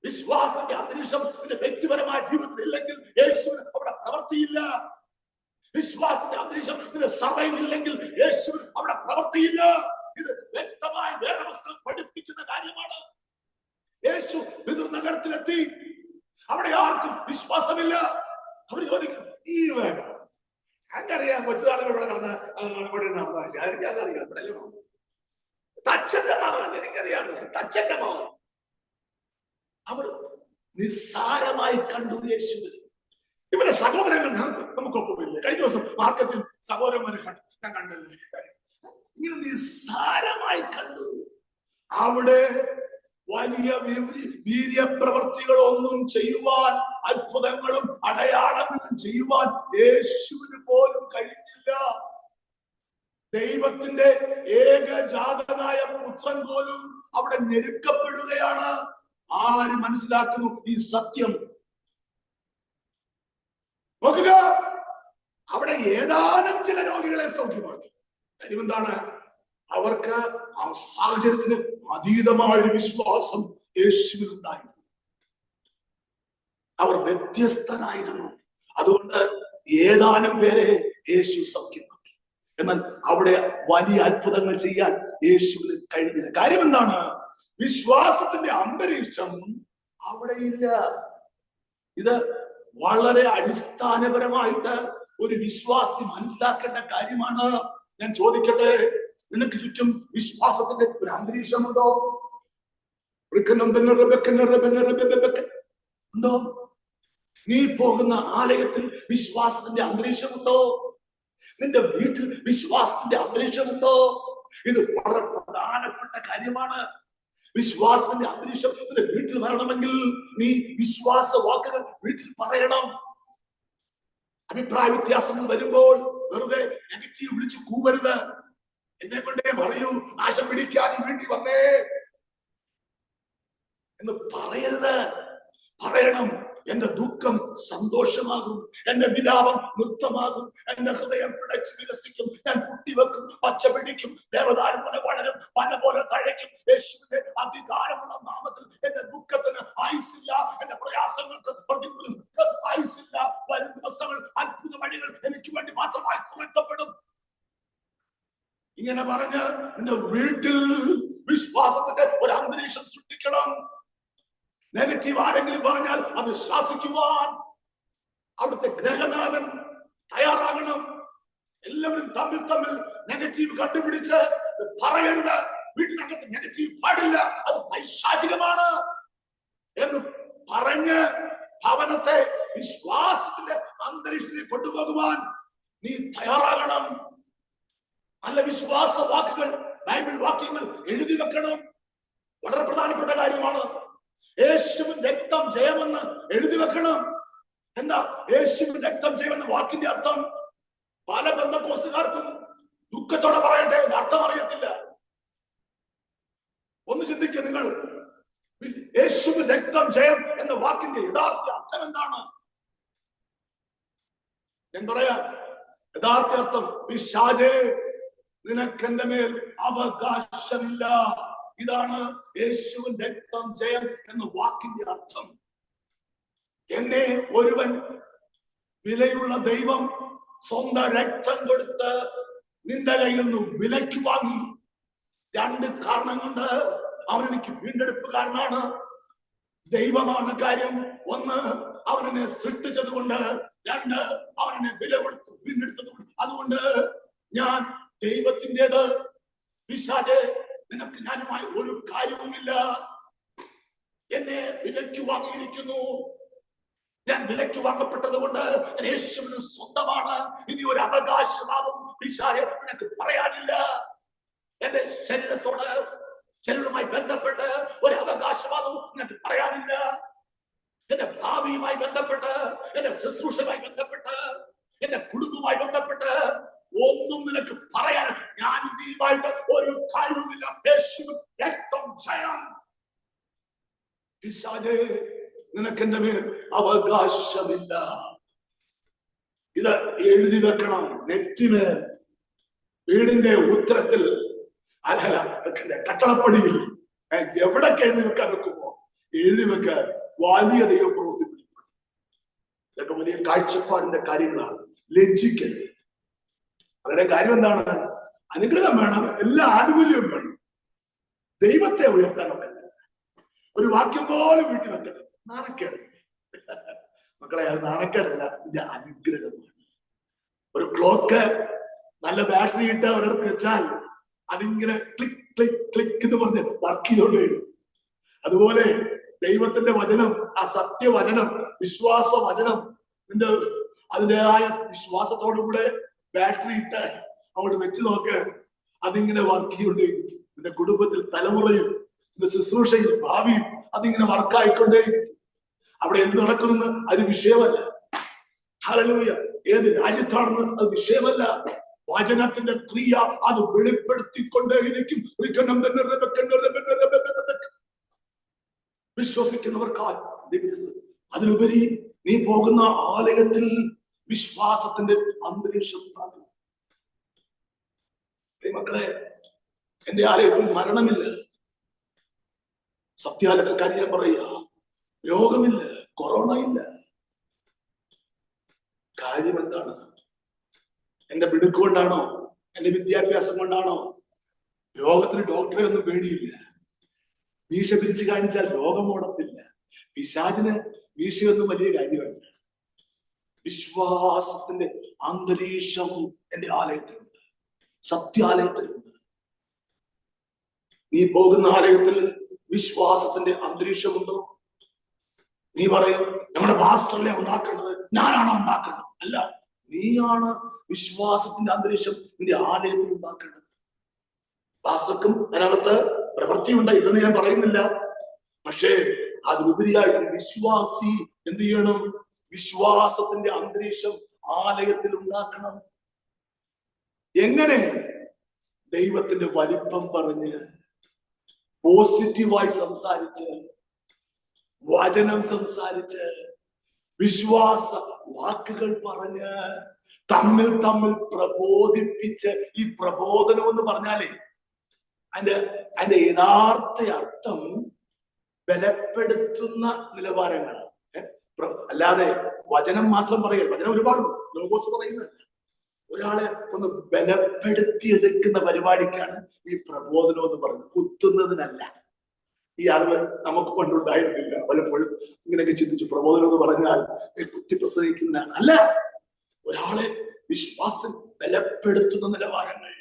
വിശ്വാസത്തിന്റെ അന്തരീക്ഷം നിന്റെ വ്യക്തിപരമായ ജീവിതത്തിൽ ഇല്ലെങ്കിൽ യേശുവിന് അവിടെ പ്രവൃത്തിയില്ല. വിശ്വാസത്തിന്റെ അന്തരീക്ഷം നിന്റെ സഭയിൽ ഇല്ലെങ്കിൽ യേശുവിന് അവിടെ പ്രവൃത്തിയില്ല. ഇത് വ്യക്തമായി വേദപുസ്തകം പഠിപ്പിക്കുന്ന കാര്യമാണ്. യേശു പിതൃ നഗരത്തിലെത്തി. അവിടെ ആർക്കും വിശ്വാസമില്ല. അവർ ചോദിക്കും, ഈ വേണം അങ്ങറിയാം, കൊച്ചുനാളുകൾ ഇവിടെ നടന്ന എനിക്കറിയാം. തച്ചന്റെ മകൻ എനിക്കറിയാം, തച്ചന്റെ മകൻ. അവർ നിസ്സാരമായി കണ്ടു യേശുവിനെ. ഇവരുടെ സഹോദരങ്ങൾ നമുക്കൊപ്പമില്ല. കഴിഞ്ഞ ദിവസം മാർക്കറ്റിൽ സഹോദരന്മാരെ ഞാൻ കണ്ടല്ലേ, ഇങ്ങനെ നിസ്സാരമായി കണ്ടു. അവിടെ വലിയ വീര്യപ്രവർത്തികളൊന്നും ചെയ്യുവാൻ, അത്ഭുതങ്ങളും അടയാളങ്ങളും ചെയ്യുവാൻ യേശുവിന് പോലും കഴിഞ്ഞില്ല. ദൈവത്തിന്റെ ഏകജാതനായ പുത്രൻ പോലും അവിടെ ഞെരുക്കപ്പെടുകയാണ്. ആര് മനസ്സിലാക്കുന്നു ഈ സത്യം? നോക്കുക, അവിടെ ഏതാനും ചില രോഗികളെ സൗഖ്യമാക്കി. കാര്യം എന്താണ്? അവർക്ക് ആ സാഹചര്യത്തിന് അതീതമായൊരു വിശ്വാസം യേശുവിൽ ഉണ്ടായിരുന്നു. അവർ വ്യത്യസ്തരായിരുന്നു. അതുകൊണ്ട് ഏതാനും പേരെ യേശു സൗഖ്യം നൽകി. എന്നാൽ അവിടെ വലിയ അത്ഭുതങ്ങൾ ചെയ്യാൻ യേശുവിന് കഴിഞ്ഞില്ല. കാര്യം എന്താണ്? വിശ്വാസത്തിന്റെ അന്തരീക്ഷം അവിടെ ഇല്ല. ഇത് വളരെ അടിസ്ഥാനപരമായിട്ട് ഒരു വിശ്വാസി മനസ്സിലാക്കേണ്ട കാര്യമാണ്. ഞാൻ ചോദിക്കട്ടെ, നിനക്ക് ചുറ്റും വിശ്വാസത്തിന്റെ ഒരു അന്തരീക്ഷമുണ്ടോ? ഉണ്ടോ? നീ പോകുന്ന ആലയത്തിൽ വിശ്വാസത്തിന്റെ അന്തരീക്ഷമുണ്ടോ? നിന്റെ വീട്ടിൽ വിശ്വാസത്തിന്റെ അന്തരീക്ഷമുണ്ടോ? ഇത് വളരെ പ്രധാനപ്പെട്ട കാര്യമാണ്. വിശ്വാസത്തിന്റെ അന്തരീക്ഷം നിന്റെ വീട്ടിൽ വരണമെങ്കിൽ നീ വിശ്വാസ വാക്കുകൾ വീട്ടിൽ പറയണം. അഭിപ്രായ വ്യത്യാസങ്ങൾ വരുമ്പോൾ വെറുതെ നെഗറ്റീവ് വിളിച്ചു കൂവരുത്. എന്നെ കൊണ്ടേ പറയൂ, നാശം പിടിക്കാൻ ഈ വീട്ടിൽ വന്നേ എന്ന് പറയരുത്. പറയണം, എന്റെ ദുഃഖം സന്തോഷമാകും, എന്റെ വിലാപം നൃത്തമാകും, എന്റെ ഹൃദയം പിടച്ച് വികസിക്കും, ഞാൻ കുട്ടിവെക്കും, പച്ച പിടിക്കും, ദേവദാനം പോലെ വളരും, പന പോലെ തഴയ്ക്കും. യേശുവിന്റെ അധികാരമുള്ള നാമത്തിൽ എന്റെ ദുഃഖത്തിന് ആയുസില്ല, എന്റെ പ്രയാസങ്ങൾക്ക് പ്രതികൂലങ്ങൾക്ക് ആയുസില്ല. വരും ദിവസങ്ങൾ അത്ഭുത വഴികൾ എനിക്ക് വേണ്ടി മാത്രമായി തുറക്കപ്പെടും. ഇങ്ങനെ പറഞ്ഞ് നിന്റെ വീട്ടിൽ വിശ്വാസത്തിന്റെ ഒരു അന്തരീക്ഷം സൃഷ്ടിക്കണം. നെഗറ്റീവ് ആരെങ്കിലും പറഞ്ഞാൽ അത് ശാസിക്കുവാൻ അവിടുത്തെ ഗ്രഹനാഥൻ തയ്യാറാകണം. എല്ലാവരും തമ്മിൽ നെഗറ്റീവ് കണ്ടുപിടിച്ച് പറയരുത്. വീട്ടിനകത്ത് നെഗറ്റീവ് പാടില്ല, അത് പൈശാചികമാണ് എന്ന് പറഞ്ഞ് ഭവനത്തെ വിശ്വാസത്തിന്റെ അന്തരീക്ഷത്തിൽ കൊണ്ടുപോകുവാൻ നീ തയ്യാറാകണം. നല്ല വിശ്വാസ വാക്കുകൾ, ബൈബിൾ വാക്യങ്ങൾ എഴുതി വെക്കണം. വളരെ പ്രധാനപ്പെട്ട കാര്യമാണ്. യേശുവിൻ രക്തം ജയമെന്ന് എഴുതി വെക്കണം. എന്താ യേശുവിൻ രക്തം ജയമെന്ന വാക്കിന്റെ അർത്ഥം? പല പെന്തക്കോസ്തുകാർക്കും ദുഃഖത്തോടെ പറയട്ടെ, അർത്ഥം അറിയത്തില്ല. ഒന്ന് ചിന്തിക്കുക നിങ്ങൾ, യേശുവിൻ രക്തം ജയം എന്ന വാക്കിന്റെ യഥാർത്ഥ അർത്ഥം എന്താണ്? ഞാൻ പറയാം, യഥാർത്ഥ അർത്ഥം, പിശാചേ നിനക്കെന്റെ മേൽ അവകാശമില്ല. ഇതാണ് യേശുവിൻ രക്തം ജയം എന്ന വാക്കിന്റെ അർത്ഥം. എന്നെ ഒരുവൻ, വിലയുള്ള ദൈവം സ്വന്തം രക്തം കൊടുത്ത് നിന്റെ കയ്യിൽ നിന്ന് വിലയ്ക്ക് വാങ്ങി. രണ്ട് കാരണം കൊണ്ട് അവൻ എനിക്ക് വീണ്ടെടുപ്പുകാരനാണ്. ദൈവമാണ് കാര്യം. ഒന്ന്, അവനെന്നെ സൃഷ്ടിച്ചത് കൊണ്ട്. രണ്ട്, അവനെന്നെ വില കൊടുത്തു വീണ്ടെടുത്തത് കൊണ്ട്. അതുകൊണ്ട് ഞാൻ ദൈവത്തിൻ്റെത്. പിശാചേ നിനക്ക് ഞാനുമായി ഒരു കാര്യവുമില്ല. എന്നെ വിലയ്ക്ക് വാങ്ങിയിരിക്കുന്നു. ഞാൻ വിലയ്ക്ക് വാങ്ങപ്പെട്ടത് കൊണ്ട് യേശുവിന് സ്വന്തമാണ്. ഇനി ഒരു അവകാശമാവും പിശാചേ നിനക്ക് പറയാനില്ല. എന്റെ ശരീരത്തോട്, ശരീരവുമായി ബന്ധപ്പെട്ട് ഒരു അവകാശവാദവും നിനക്ക് പറയാനില്ല. എന്റെ ഭാവിയുമായി ബന്ധപ്പെട്ട്, എന്റെ ശുശ്രൂഷയുമായി ബന്ധപ്പെട്ട്, എന്റെ കുടുംബവുമായി ബന്ധപ്പെട്ട് ഒന്നും നിനക്ക് പറയാൻ ഞാനും നീയുമായിട്ട് ഒരു കാര്യവുമില്ല. യേശുവിൻ രക്തം ജയം. പിശാചേ നിനക്ക് എന്റെ മേൽ അവകാശമില്ല. ഇത് എഴുതി വെക്കണം നെറ്റിമേൽ, വീടിന്റെ ഉത്തരത്തിൽ, അല്ല കട്ടളപ്പടിയിൽ, എവിടൊക്കെ എഴുതി വെക്കാൻ വെക്കുമ്പോ എഴുതി വെക്കാൻ വലിയ ദൈവം പ്രവർത്തിപ്പിക്കും. ഇതൊക്കെ വലിയ കാഴ്ചപ്പാടിന്റെ കാര്യങ്ങളാണ്. ലജ്ജിക്കരുത്. അവരുടെ കാര്യം എന്താണ്? അനുഗ്രഹം വേണം, എല്ലാ ആനുകൂല്യവും വേണം. ദൈവത്തെ ഉയർത്താനൊക്കെ ഒരു വാക്യം പോലും വീട്ടിൽ വെക്കരുത്. നാണക്കേട് മക്കളെ, അത് നാണക്കേടല്ല, ഇതിന്റെ അനുഗ്രഹമാണ്. ഒരു ക്ലോക്ക് നല്ല ബാറ്ററി ഇട്ട് ഒരിടത്ത് വെച്ചാൽ അതിങ്ങനെ ക്ലിക്ക് ക്ലിക്ക് ക്ലിക്ക് എന്ന് പറഞ്ഞ് വർക്ക് ചെയ്തോണ്ട് വരും. അതുപോലെ ദൈവത്തിന്റെ വചനം, ആ സത്യവചനം, വിശ്വാസ വചനം, നിന്റെ അതിൻ്റെതായ വിശ്വാസത്തോടുകൂടെ ബാറ്ററി ഇട്ട് അവിടെ വെച്ച് നോക്ക്, അതിങ്ങനെ വർക്ക് ചെയ്തുകൊണ്ടേയിരിക്കും. നിന്റെ കുടുംബത്തിൽ, തലമുറയും, നിന്റെ ശുശ്രൂഷയും, ഭാവിയും അതിങ്ങനെ വർക്കായിക്കൊണ്ടേയിരിക്കും. അവിടെ എന്ത് നടക്കുമെന്ന് അത് വിഷയമല്ല. ഹല്ലേലൂയ. ഏത് രാജ്യത്താണെന്ന് അത് വിഷയമല്ല. വചനത്തിന്റെ ക്രിയ അത് വെളിപ്പെടുത്തിക്കൊണ്ടേയിരിക്കും. വിശ്വസിക്കുന്നവർക്കാൽ. അതിലുപരി നീ പോകുന്ന ആലയത്തിൽ വിശ്വാസത്തിന്റെ അന്തരീക്ഷം ഉണ്ടാകും. മക്കളെ, എന്റെ ആലയത്തിൽ മരണമില്ല, സത്യാലയത്തിൽ കാര്യം പറയുക, രോഗമില്ല, കൊറോണ ഇല്ല. കാര്യം എന്താണ്? എന്റെ മിടുക്ക് കൊണ്ടാണോ, എന്റെ വിദ്യാഭ്യാസം കൊണ്ടാണോ? ലോകത്തിന് ഡോക്ടറെ ഒന്നും പേടിയില്ല. മീശ പിരിച്ചു കാണിച്ചാൽ ലോകം ഓടത്തില്ല. പിശാചിന് മീശയൊന്നും വലിയ കാര്യമല്ല. വിശ്വാസത്തിന്റെ അന്തരീക്ഷം എന്റെ ആലയത്തിലുണ്ട്, സത്യാലയത്തിലുണ്ട്. നീ പോകുന്ന ആലയത്തിൽ വിശ്വാസത്തിന്റെ അന്തരീക്ഷമുണ്ടോ? നീ പറയും നമ്മുടെ പാസ്റ്ററല്ലേ ഉണ്ടാക്കേണ്ടത്, ഞാനാണോ ഉണ്ടാക്കേണ്ടത്? അല്ല, നീയാണ് വിശ്വാസത്തിന്റെ അന്തരീക്ഷം നിന്റെ ആലയത്തിൽ ഉണ്ടാക്കേണ്ടത്. പാസ്റ്റർക്കും അതിനകത്ത് പ്രവൃത്തിയുണ്ട്, ഇല്ലെന്ന് ഞാൻ പറയുന്നില്ല. പക്ഷേ അതിലുപരിയായിട്ട് വിശ്വാസി എന്ത് ചെയ്യണം? വിശ്വാസത്തിന്റെ അന്തരീക്ഷം ആലയത്തിൽ ഉണ്ടാക്കണം. എങ്ങനെ? ദൈവത്തിന്റെ വലിപ്പം പറഞ്ഞ്, പോസിറ്റീവായി സംസാരിച്ച്, വചനം സംസാരിച്ച്, വിശ്വാസ വാക്കുകൾ പറഞ്ഞ്, തമ്മിൽ തമ്മിൽ പ്രബോധിപ്പിച്ച്. ഈ പ്രബോധനം എന്ന് പറഞ്ഞാലേ അതിന്റെ യഥാർത്ഥ അർത്ഥം ബലപ്പെടുത്തുന്ന നിലവാരങ്ങളാണ്. അല്ലാതെ വചനം മാത്രം പറയുക, വചനം ഒരുപാട് ലോഗോസ് പറയുന്നത്. ഒരാളെ ഒന്ന് ബലപ്പെടുത്തിയെടുക്കുന്ന പരിപാടിക്കാണ് ഈ പ്രബോധനം എന്ന് പറയുന്നത്, കുത്തുന്നതിനല്ല. ഈ അറിവ് നമുക്ക് പണ്ടുണ്ടായിരുന്നില്ല. പലപ്പോഴും ഇങ്ങനെയൊക്കെ ചിന്തിച്ചു, പ്രബോധനം എന്ന് പറഞ്ഞാൽ കുത്തി പ്രസംഗിക്കുന്നതിനാണ്. അല്ല, ഒരാളെ വിശ്വാസത്തിൽ ബലപ്പെടുത്തുന്ന നിലവാരങ്ങൾ.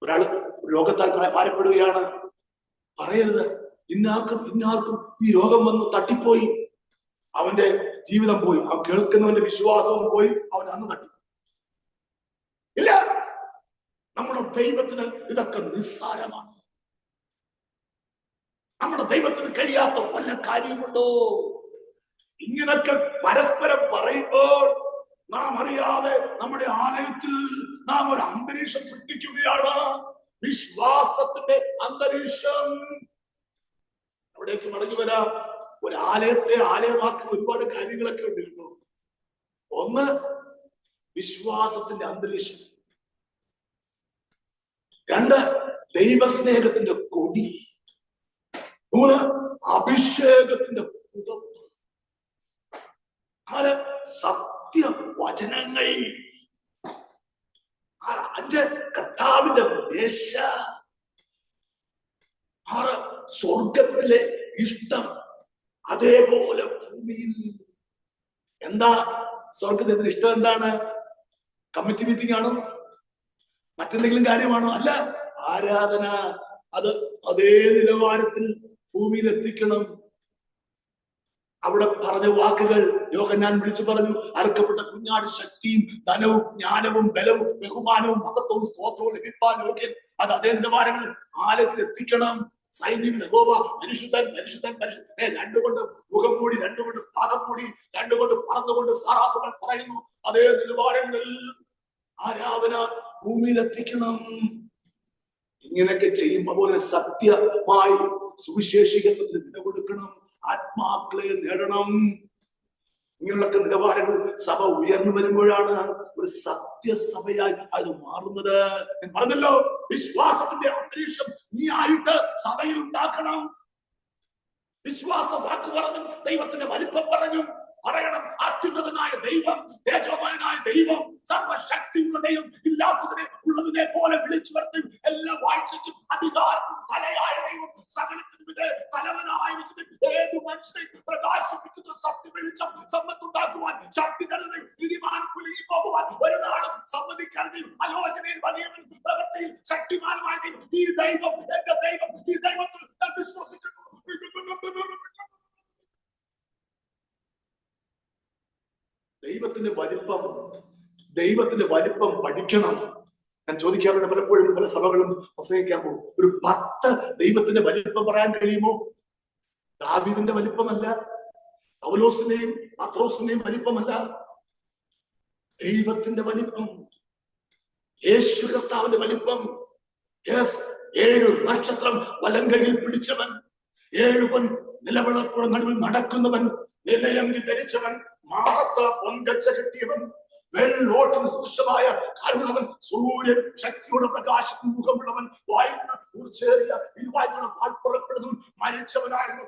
ഒരാൾ രോഗത്താൽ ഭാരപ്പെടുകയാണ്, പറയരുത് ഇന്നാർക്കും ഈ രോഗം വന്നു തട്ടിപ്പോയി, അവന്റെ ജീവിതം പോയി, അവൻ കേൾക്കുന്നവന്റെ വിശ്വാസവും പോയി, അവൻ അന്ന് തട്ടി. ഇല്ല, നമ്മുടെ ദൈവത്തിന് ഇതൊക്കെ നിസ്സാരമാണ്. നമ്മുടെ ദൈവത്തിന് കഴിയാത്ത വല്ല കാര്യമുണ്ടോ? ഇങ്ങനൊക്കെ പരസ്പരം പറയുമ്പോൾ നാം അറിയാതെ നമ്മുടെ ആലയത്തിൽ നാം ഒരു അന്തരീക്ഷം സൃഷ്ടിക്കുകയാണ്. വിശ്വാസത്തിന്റെ അന്തരീക്ഷം. അവിടേക്ക് മടങ്ങി വരാം. ഒരു ആലയത്തെ ആലയമാക്കുന്ന ഒരുപാട് കാര്യങ്ങളൊക്കെ ഉണ്ട് കേട്ടോ. ഒന്ന്, വിശ്വാസത്തിന്റെ അന്തരീക്ഷം. രണ്ട്, ദൈവസ്നേഹത്തിന്റെ കൊടി. മൂന്ന്, അഭിഷേകത്തിന്റെ പുതപ്പ്. നാല്, സത്യവചനങ്ങൾ. അഞ്ച്, കർത്താവിന്റെ മേശ. ആറ്, സ്വർഗത്തിലെ ഇഷ്ടം അതേപോലെ ഭൂമിയിൽ. എന്താ സ്വർഗത്തിന് ഇഷ്ടം? എന്താണ്? കമ്മിറ്റി മീറ്റിംഗ് ആണോ? മറ്റെന്തെങ്കിലും കാര്യമാണോ? അല്ല, ആരാധന. അത് അതേ നിലവാരത്തിൽ ഭൂമിയിൽ എത്തിക്കണം. അവിടെ പറഞ്ഞ വാക്കുകൾ യോഹന്നാൻ വിളിച്ചു പറഞ്ഞു, അറുക്കപ്പെട്ട കുഞ്ഞാട് ശക്തിയും ധനവും ജ്ഞാനവും ബലവും ബഹുമാനവും മഹത്വവും സ്തോത്രവും ലഭിപ്പാൻ യോഗ്യൻ. അത് അതേ നിലവാരങ്ങളിൽ ആലയത്തിൽ എത്തിക്കണം. സൈന്യങ്ങൾ യഹോവ പരിശുദ്ധൻ പരിശുദ്ധൻ പരിശുദ്ധൻ. രണ്ടുകൊണ്ട് മുഖം മൂടി, രണ്ടുകൊണ്ട് പാദം മൂടി, രണ്ടുകൊണ്ട് പറന്നുകൊണ്ട് സാറാപ്പുകൾ പറയുന്നു. അതേ നിലവാരങ്ങളിൽ ആരാധന ഭൂമിയിൽ എത്തിക്കണം. ഇങ്ങനെയൊക്കെ ചെയ്യുമ്പോൾ പോലെ സത്യമായി സുവിശേഷീകരണത്തിന് വില കൊടുക്കണം, ആത്മാക്കളെ നേടണം. ഇങ്ങനെയുള്ള നിലവാരങ്ങൾ സഭ ഉയർന്നു വരുമ്പോഴാണ് ഒരു സത്യസഭയായി അത് മാറുന്നത്. ഞാൻ പറഞ്ഞല്ലോ, വിശ്വാസത്തിന്റെ അന്തരീക്ഷം നീ ആയിട്ട് സഭയിൽ ഉണ്ടാക്കണം. വിശ്വാസ വാക്ക് പറഞ്ഞു, ദൈവത്തിന്റെ വലിപ്പം പറഞ്ഞു പറയണം. അത്യുന്നതനായ ദൈവം, തേജോമയനായ ദൈവം, സർവശക്തിയുള്ള ദൈവം, ഇല്ലാത്തതിനെ ഉള്ളതിനെ പോലെ വിളിച്ചു വരുത്തും. എല്ലാ വാഴ്ചയ്ക്കും അധികാരത്തിനും തലയായ ദൈവം, സകലത്തിനും തലവനായിരിക്കുന്ന ഏത് മനുഷ്യനെ പ്രകാശിപ്പിക്കുന്ന സത്യ വെളിച്ചം സമ്പത്തുണ്ടാക്കുവാൻ ശക്തി തരുന്ന വിധിമാൻ കുലുങ്ങി പോകുവാൻ ഒരു നാളും സമ്മതിക്കരുത്. ആലോചനയിൽ വലിയവൻ, പ്രവൃത്തിയിൽ ശക്തിമാനുമായ ദൈവം, ഈ ദൈവം എന്റെ ദൈവം, ഈ ദൈവത്തിൽ ഞാൻ വിശ്വസിക്കുന്നു. ദൈവത്തിന്റെ വലിപ്പം പഠിക്കണം. ഞാൻ ചോദിക്കാറുണ്ട് പലപ്പോഴും, പല സഭകളും പ്രസംഗിക്കാൻ പോകും, ഒരു 10 ദൈവത്തിന്റെ വലിപ്പം പറയാൻ കഴിയുമോ? ദാവീദിന്റെ വലിപ്പമല്ല, പൗലോസിന്റെയും പത്രോസിന്റെയും വലിപ്പമല്ല, ദൈവത്തിന്റെ വലിപ്പം, യേശു കർത്താവിന്റെ വലിപ്പം. 7 നക്ഷത്രം വലങ്കയിൽ പിടിച്ചവൻ, 7 നിലവിളക്കുള്ള നടുവിൽ നടക്കുന്നവൻ, നിലയങ്കി ധരിച്ചവൻ, മാറത്ത പൊൻകച്ച കെട്ടിയവൻ, വെള്ളോട്ടിന് സദൃശമായ കാലുള്ളവൻ, സൂര്യൻ ശക്തിയുടെ പ്രകാശത്തിന് മുഖമുള്ളവൻ, വായുവിന് ഊർച്ചേറിയ ഇരുവായിട്ടുള്ള പാൽ പുറപ്പെടുന്നവൻ, മരിച്ചവനായിരുന്നു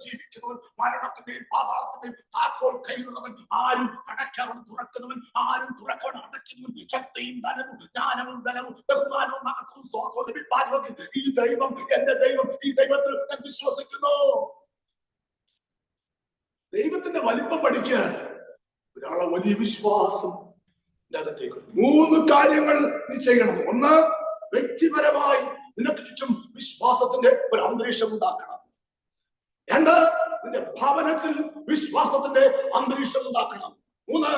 ജീവിക്കുന്നവൻ, മരണത്തിന്റെയും പാതാളത്തിന്റെയും താക്കോൽ കയ്യിലുള്ളവൻ, ആരും അടയ്ക്കവൻ തുറക്കുന്നവൻ, ആരും തുറക്കവൻ അടയ്ക്കുന്നവൻ, ശക്തിയും ധനവും ജ്ഞാനവും ധനവും ബഹുമാനവും മഹത്വവും സ്തോത്രവും ലഭിപ്പാൻ ഈ ദൈവം എന്റെ ദൈവം, ഈ ദൈവത്തിൽ ഞാൻ വിശ്വസിക്കുന്നു. ദൈവത്തിന്റെ വലിപ്പം പഠിക്കുക ഒരാളെ വലിയ വിശ്വാസം അകത്തേക്ക്. 3 കാര്യങ്ങൾ നീ ചെയ്യണം. ഒന്ന്, വ്യക്തിപരമായി നിനക്ക് ചുറ്റും വിശ്വാസത്തിന്റെ ഒരു അന്തരീക്ഷം ഉണ്ടാക്കണം. 2, നിന്റെ ഭവനത്തിൽ വിശ്വാസത്തിന്റെ അന്തരീക്ഷം ഉണ്ടാക്കണം. 3,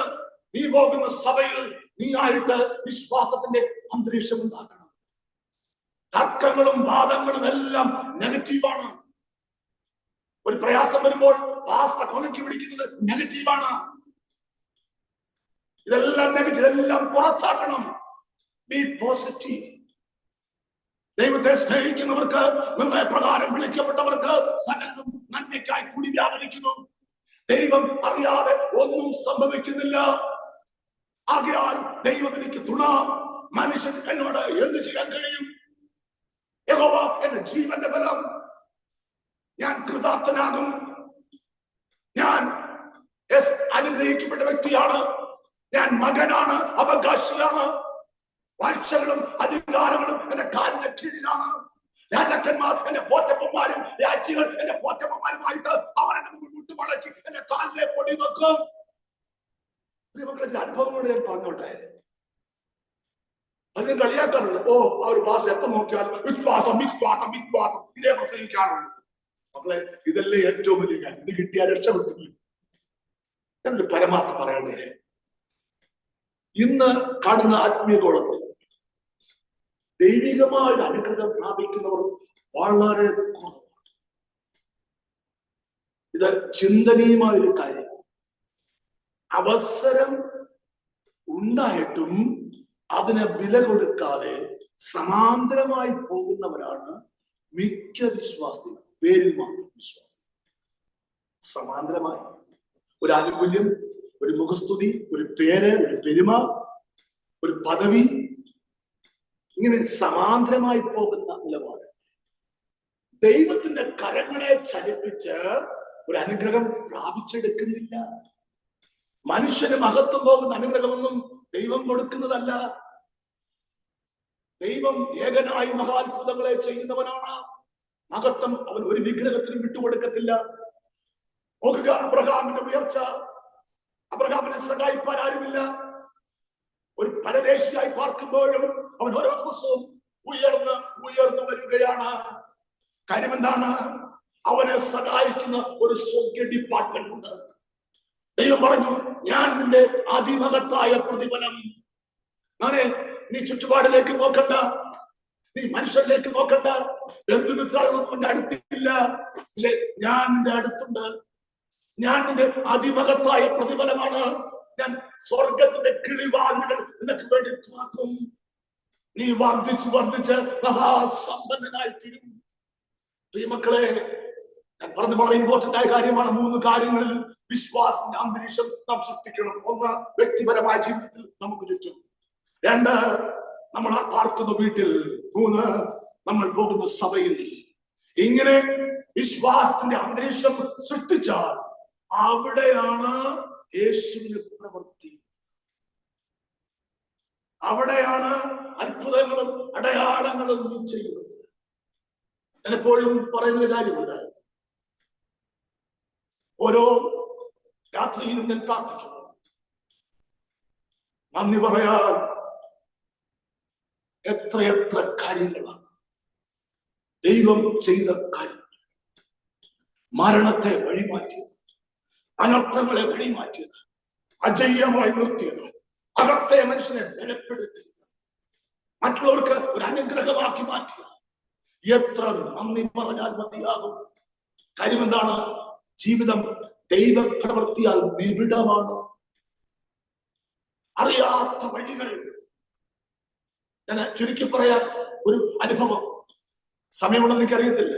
നീ പോകുന്ന സഭയിൽ നീ ആയിട്ട് വിശ്വാസത്തിന്റെ അന്തരീക്ഷം ഉണ്ടാക്കണം. തർക്കങ്ങളും വാദങ്ങളും എല്ലാം നെഗറ്റീവാണ്. ഒരു പ്രയാസം വരുമ്പോൾ പാസ്റ്റർ കൊലക്കി പിടിക്കുന്നത് നെഗറ്റീവാണ്. ഇതെല്ലാം നെഗറ്റീവ്, ഇതെല്ലാം പുറത്താക്കണം. B positive. ദൈവത്തെ സ്നേഹിക്കുന്നവർക്ക്, നിർണയപ്രകാരം വിളിക്കപ്പെട്ടവർക്ക് സകലതും നന്മയ്ക്കായി കൂടി വ്യാപരിക്കുന്നു. ദൈവം അറിയാതെ ഒന്നും സംഭവിക്കുന്നില്ല. ആകയാൽ ദൈവം എനിക്ക് തുണ. മനുഷ്യൻ എന്നോട് എന്ത് ചെയ്യാൻ കഴിയും? യഹോവ എന്റെ ജീവന്റെ ബലം. ഞാൻ കൃതാർത്ഥനാകും. ഞാൻ അനുഗ്രഹിക്കപ്പെട്ട വ്യക്തിയാണ്. ഞാൻ മകനാണ്, അവകാശിയാണ്. വാഴ്ചകളും അധികാരങ്ങളും എന്റെ കാലിന്റെ കീഴിലാണ്. രാജാക്കന്മാർ എന്റെ പോറ്റപ്പന്മാരും രാജ്യങ്ങൾ എന്റെ പോറ്റപ്പന്മാരുമായിട്ട് അവർ എന്നെ മുൻകൂട്ടി മടക്കി എന്റെ കാലിലെ പൊടി വെക്കും. മക്കളെ, അനുഭവങ്ങളോട് ഞാൻ പറഞ്ഞോട്ടെ. അതിനെ കളിയാക്കാറുണ്ട്. ഓ, ആ ഒരു ഭാഷ എപ്പം നോക്കിയാലും വിശ്വാസം വിശ്വാസം വിശ്വാസം ഇതേ പ്രസംഗിക്കാറുണ്ട്. മക്കളെ, ഇതല്ലേ ഏറ്റവും വലിയ കാര്യം. ഇത് കിട്ടിയാൽ രക്ഷപ്പെട്ടില്ല. എന്നൊരു പരമാർത്ഥം പറയണ്ടേ. ഇന്ന് കാണുന്ന ആത്മീയഗോളത്തിൽ ദൈവികമായ അനുഗ്രഹം പ്രാപിക്കുന്നവർ വളരെ കുറവാണ്. ഇത് ചിന്തനീയമായ ഒരു കാര്യം. അവസരം ഉണ്ടായിട്ടും അതിനെ വില കൊടുക്കാതെ സമാന്തരമായി പോകുന്നവരാണ് മിക്ക വിശ്വാസികൾ. പേരിൽ മാത്രം വിശ്വാസം. സമാന്തരമായി ഒരു ആനുകൂല്യം, ഒരു മുഖസ്തുതി, ഒരു പേര്, ഒരു പെരുമ, ഒരു പദവി, ഇങ്ങനെ സമാന്തരമായി പോകുന്ന നിലപാട്. ദൈവത്തിന്റെ കരങ്ങളെ ചലിപ്പിച്ച് ഒരു അനുഗ്രഹം പ്രാപിച്ചെടുക്കുന്നില്ല. മനുഷ്യന് മഹത്വം പോകുന്ന അനുഗ്രഹമൊന്നും ദൈവം കൊടുക്കുന്നതല്ല. ദൈവം ഏകനായി മഹാത്ഭുതങ്ങളെ ചെയ്യുന്നവനാണ്. മഹത്വം അവൻ ഒരു വിഗ്രഹത്തിനും വിട്ടുകൊടുക്കത്തില്ല. നോക്കുക, അബ്രഹാമിന്റെ ഉയർച്ച. അബ്രഹാമിനെ സഹായിപ്പാൻ ആരുമില്ല. ഒരു പരദേശിയായി പാർക്കുമ്പോഴും അവൻ ഓരോ ദിവസവും ഉയർന്ന് ഉയർന്നു വരികയാണ്. കാര്യം എന്താണ്? അവനെ സഹായിക്കുന്ന ഒരു സ്വർഗ്ഗ ഡിപ്പാർട്ട്മെന്റ് ഉണ്ട്. ദൈവം പറഞ്ഞു, ഞാൻ നിന്റെ അതിമഹത്തായ പ്രതിഫലം. ഞാനെ, നീ ചുറ്റുപാടിലേക്ക് നോക്കണ്ട, നീ മനുഷ്യരിലേക്ക് നോക്കണ്ട, ബന്ധുമിത്രാളൊന്നും നിന്റെ അടുത്തില്ല. പക്ഷെ ഞാൻ നിന്റെ അടുത്തുണ്ട്. ഞാൻ നിന്റെ അതിമഹത്തായ പ്രതിഫലമാണ്. ഞാൻ സ്വർഗത്തിന്റെ കിളിവാതിലുകൾ നിനക്ക് വേണ്ടി തുറക്കും. നീ വർദ്ധിച്ച് വർദ്ധിച്ച് മഹാസമ്പന്നനായി തീരും. പ്രിയമക്കളെ, ഞാൻ പറഞ്ഞ വളരെ ഇമ്പോർട്ടന്റ് ആയ കാര്യമാണ്. 3 കാര്യങ്ങളിൽ വിശ്വാസത്തിന്റെ അന്തരീക്ഷം നാം സൃഷ്ടിക്കണം. 1, വ്യക്തിപരമായ ജീവിതത്തിൽ നമുക്ക് ചുറ്റും. 2, നമ്മൾ പാർക്കുന്ന വീട്ടിൽ. 3, നമ്മൾ പോകുന്ന സഭയിൽ. ഇങ്ങനെ വിശ്വാസത്തിന്റെ അന്തരീക്ഷം സൃഷ്ടിച്ചാൽ അവിടെയാണ് യേശുവിന്റെ പ്രവൃത്തി. അവിടെയാണ് അത്ഭുതങ്ങളും അടയാളങ്ങളും നീ ചെയ്യുന്നത്. ഞാൻ എപ്പോഴും പറയുന്നൊരു കാര്യമുണ്ട്. ഓരോ രാത്രിയിലും ഞാൻ പ്രാർത്ഥിക്കുന്നു. നന്ദി പറയാൻ എത്രയെത്ര കാര്യങ്ങളാണ് ദൈവം ചെയ്ത കാര്യം. മരണത്തെ വഴിമാറ്റിയത്, അനർത്ഥങ്ങളെ വഴിമാറ്റിയത്, അജയ്യമായി നിർത്തിയത്, അകത്തെ മനുഷ്യനെ ബലപ്പെടുത്തിയത്, മറ്റുള്ളവർക്ക് ഒരു അനുഗ്രഹമാക്കി മാറ്റിയത്. എത്ര നന്ദി പറഞ്ഞാൽ മതിയാകും. കാര്യം എന്താണ്? ജീവിതം ദൈവ പ്രവൃത്തിയാൽ നിബിഡമാണ്. അറിയാത്ത വഴികൾ. ഞാൻ ചുരുക്കി പറയാൻ ഒരു അനുഭവം. സമയമുണ്ടെന്ന് എനിക്കറിയത്തില്ല.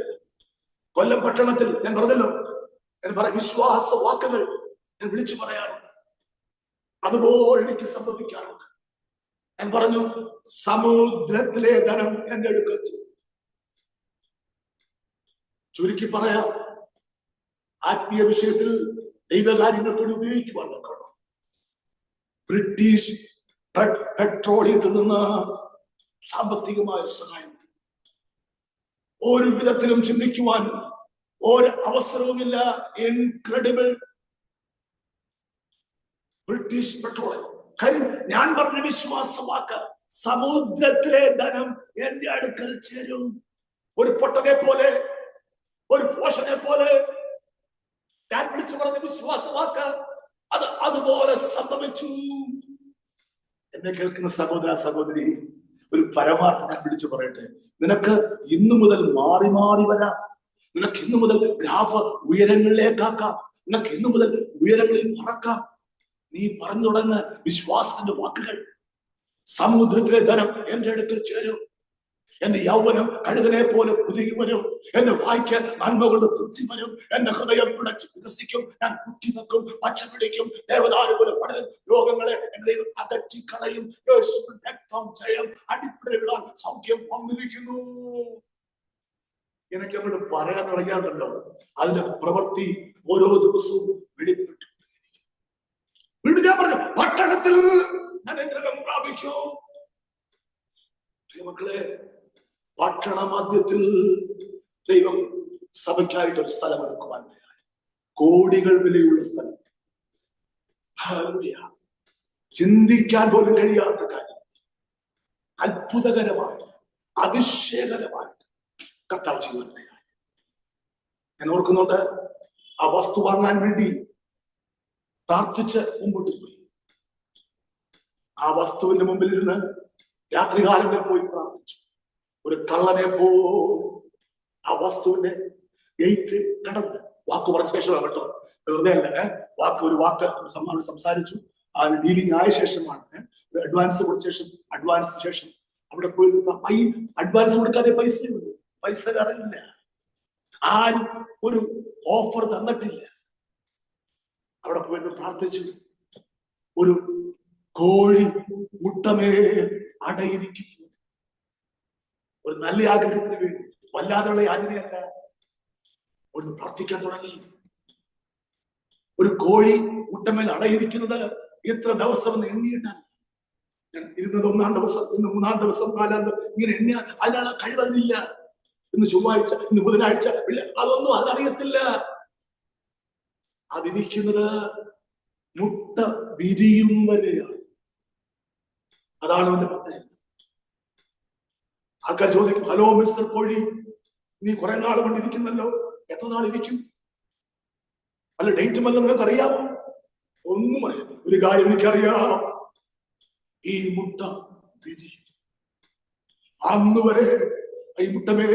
കൊല്ലം പട്ടണത്തിൽ ഞാൻ പറഞ്ഞല്ലോ, ഞാൻ വിശ്വാസ വാക്കുകൾ ഞാൻ വിളിച്ചു പറയാറുണ്ട്. അതുപോലെ എനിക്ക് സംഭവിക്കാറുണ്ട്. ഞാൻ പറഞ്ഞു, സമുദ്രത്തിലെ ധനം എന്റെ അടുക്കൽ. ചുരുക്കി പറയാം, ആത്മീയ വിഷയത്തിൽ ദൈവകാര്യങ്ങൾക്ക് ഉപയോഗിക്കുവാൻ നോക്കണം. ബ്രിട്ടീഷ് പെട്രോളിയത്തിൽ നിന്ന് സാമ്പത്തികമായ സഹായം ഒരു വിധത്തിലും ചിന്തിക്കുവാൻ ഒരു അവസരവുമില്ല. ഇൻക്രെഡിബിൾ. British petroleum. കാര്യം ഞാൻ പറഞ്ഞ വിശ്വാസവാക്ക്, സമുദ്രത്തിലെ ധനം എന്റെ അടുക്കൽ ചേരും. ഒരു പൊട്ടനെ പോലെ, ഒരു പോഷനെ പോലെ ഞാൻ വിളിച്ചു പറഞ്ഞ വിശ്വാസവാക്ക് അത് അതുപോലെ സംഭവിച്ചു. എന്നെ കേൾക്കുന്ന സഹോദര സഹോദരി, ഒരു പരമാർത്ഥം ഞാൻ വിളിച്ചു പറയട്ടെ. നിനക്ക് ഇന്നു മുതൽ മാറി മാറി വരാം. നിനക്ക് ഇന്നു മുതൽ ഗ്രാഫ് ഉയരങ്ങളിലേക്കാക്കാം. നിനക്ക് ഇന്നു മുതൽ ഉയരങ്ങളിൽ പറക്കാം. നീ പറഞ്ഞു തുടങ്ങ വിശ്വാസത്തിന്റെ വാക്കുകൾ. സമുദ്രത്തിലെ ധനം എന്റെ അടുക്കൽ ചേരും. എന്റെ യൗവനം കഴുകനെ പോലെ പുതുകി വരും. എന്റെ വായിക്ക് നന്മകളുടെ തൃപ്തി വരും. എന്റെ ഹൃദയം പിടച്ച് വികസിക്കും. ഞാൻ കുത്തിവെക്കും, പച്ച പിടിക്കും, ദേവദാരു പോലെ പടരും. രോഗങ്ങളെ എന്റെ ദൈവം അകറ്റിക്കളയും. രക്തം ജയം, അടിപ്പിടകളാൽ സൗഖ്യം വന്നിരിക്കുന്നു. എനിക്ക് അങ്ങോട്ട് പറയാൻ തുടങ്ങിയാണ്ടല്ലോ, അതിന്റെ പ്രവൃത്തി ഓരോ ദിവസവും വെളിപ്പെട്ടു. വീണ്ടും ഞാൻ പറഞ്ഞു, പട്ടണത്തിൽ ഞാൻ അനുഗ്രഹം പ്രാപിക്കും. മക്കളെ, പട്ടണ മധ്യത്തിൽ ദൈവം സഭയ്ക്കായിട്ട് ഒരു സ്ഥലം എടുക്കുവാൻ തയ്യാറായി. കോടികൾ വിലയുള്ള സ്ഥലം. ചിന്തിക്കാൻ പോലും കഴിയാത്ത കാര്യം. അത്ഭുതകരമായിട്ട്, അതിശയകരമായിട്ട് കർത്താവ് ചെയ്യാൻ തയ്യാറായി. ഞാൻ ഓർക്കുന്നുണ്ട്, ആ വസ്തു വാങ്ങാൻ വേണ്ടി പ്രാർത്ഥിച്ച് മുമ്പോട്ട് പോയി. ആ വസ്തുവിന്റെ മുമ്പിൽ ഇരുന്ന് രാത്രികാലങ്ങളിൽ പോയി പ്രാർത്ഥിച്ചു. ഒരു കള്ളനെ പോലെ ആ വസ്തുവിന്റെ ഗേറ്റ് കടന്ന് വാക്ക് പറഞ്ഞ ശേഷമാണ് കേട്ടോ, വെറുതെ അല്ല. ഒരു വാക്ക് സംസാരിച്ചു. ആ ഡീലിംഗ് ആയ ശേഷമാണ്. അഡ്വാൻസ് കൊടുത്ത ശേഷം അവിടെ പോയി ഈ അഡ്വാൻസ് കൊടുക്കാതെ പൈസ കറിയില്ല. ആരും ഒരു ഓഫർ തന്നിട്ടില്ല. അവിടെ പോയി പ്രാർത്ഥിച്ചു. ഒരു കോഴി മുട്ടമേ അടയിരിക്കും. ഒരു നല്ല ആഗ്രഹത്തിന് വേണ്ടി, വല്ലാതെയുള്ള യാചനയല്ല, ഒരു പ്രാർത്ഥിക്കാൻ തുടങ്ങി. ഒരു കോഴി മുട്ടമേൽ അടയിരിക്കുന്നത് എത്ര ദിവസം എന്ന് എണ്ണിയിട്ടാണ്. ഞാൻ ഇരുന്നത് 1-ാം ദിവസം, ഇന്ന് 3-ാം ദിവസം, 4-ാം ദിവസം, ഇങ്ങനെ എണ്ണ. അതിനാണ് കഴിവതില്ല. ഇന്ന് ചൊവ്വാഴ്ച, ഇന്ന് ബുധനാഴ്ച, അതൊന്നും അതറിയത്തില്ല. അതിരിക്കുന്നത് മുട്ട വിരിയും വരെയാണ്. അതാണ് അവന്റെ പ്രത്യേകത. ആൾക്കാർ ചോദിക്കും, ഹലോ മിസ്റ്റർ കോഴി, നീ കുറെ നാൾ കൊണ്ടിരിക്കുന്നല്ലോ, എത്ര നാൾ ഇരിക്കും? അല്ല ഡേറ്റ് വല്ല നിനക്ക് അറിയാമോ? ഒന്നും അറിയാം. ഒരു കാര്യം എനിക്കറിയാം, ഈ മുട്ട വിരിയും. അന്ന് വരെ ഈ മുട്ടമേൽ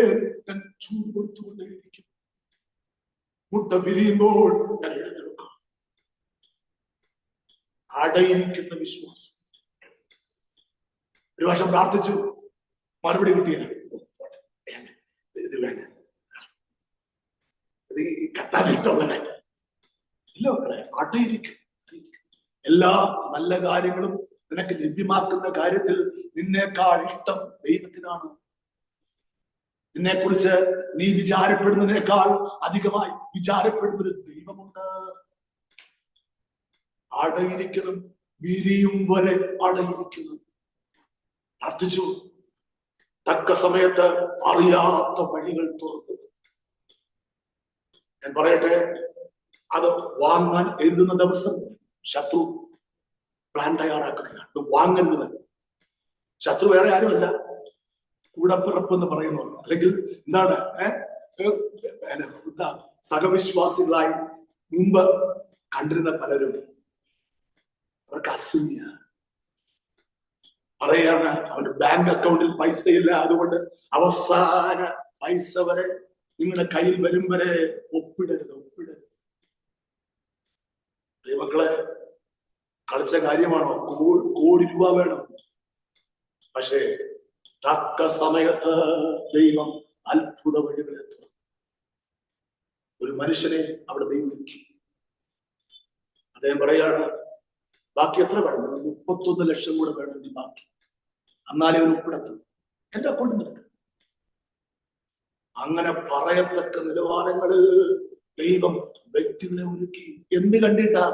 ഞാൻ ചൂട് കൊടുത്തുകൊണ്ടേയിരിക്കും. മുട്ട വിരിയുമ്പോൾ ഞാൻ എഴുന്നേൽക്കും. അടയിരിക്കുന്ന വിശ്വാസം. ഒരു വർഷം പ്രാർത്ഥിച്ചു, മറുപടി കിട്ടിയില്ല. ഇത് വേണ്ട, ഇത് കത്താൻ ഇഷ്ടമുള്ള കാര്യം ഇല്ല. മക്കളെ, അടയിരിക്കും. എല്ലാ നല്ല കാര്യങ്ങളും നിനക്ക് ലഭ്യമാക്കുന്ന കാര്യത്തിൽ നിന്നേക്കാൾ ഇഷ്ടം ദൈവത്തിനാണ്. നിന്നെ കുറിച്ച് നീ വിചാരപ്പെടുന്നതിനേക്കാൾ അധികമായി വിചാരപ്പെടുന്ന ഒരു ദൈവമുണ്ട്. അടയിരിക്കണം, വിരിയും വരെ അടയിരിക്കണം. പ്രാർത്ഥിച്ചു. തക്ക സമയത്ത് അറിയാത്ത വഴികൾ തുറന്നു. ഞാൻ പറയട്ടെ, അത് വാങ്ങാൻ എഴുതുന്ന ദിവസം ശത്രു പ്ലാൻ തയ്യാറാക്കുകയാണ്. ഇത് വാങ്ങരുത്. ശത്രു വേറെ ആരുമല്ല, കൂടപ്പിറപ്പ് എന്ന് പറയുന്നു. അല്ലെങ്കിൽ എന്താണ്, സഹവിശ്വാസികളായി മുമ്പ് കണ്ടിരുന്ന പലരും അവർക്ക് അസൂയ. പറയാണ്, അവന്റെ ബാങ്ക് അക്കൗണ്ടിൽ പൈസയില്ല, അതുകൊണ്ട് അവസാന പൈസ വരെ നിങ്ങളുടെ കയ്യിൽ വരും വരെ ഒപ്പിടരുത്. മക്കളെ, കളിച്ച കാര്യമാണോ? കോടി രൂപ വേണം. പക്ഷേ തക്ക സമയത്ത് ദൈവം അത്ഭുത വഴികളെത്തും. ഒരു മനുഷ്യനെ അവിടെ ദൈവം ഒരുക്കി. അദ്ദേഹം പറയാണ്, ബാക്കി എത്ര വേണം? 31 ലക്ഷം കൂടെ വേണമെങ്കിൽ ബാക്കി, എന്നാലേ ഒരു ഒപ്പിടത്തും എന്റെ അക്കൗണ്ടിൽ നിൽക്കും. അങ്ങനെ പറയത്തക്ക നിലവാരങ്ങളിൽ ദൈവം വ്യക്തികളെ ഒരുക്കി. എന്ത് കണ്ടിട്ടാ?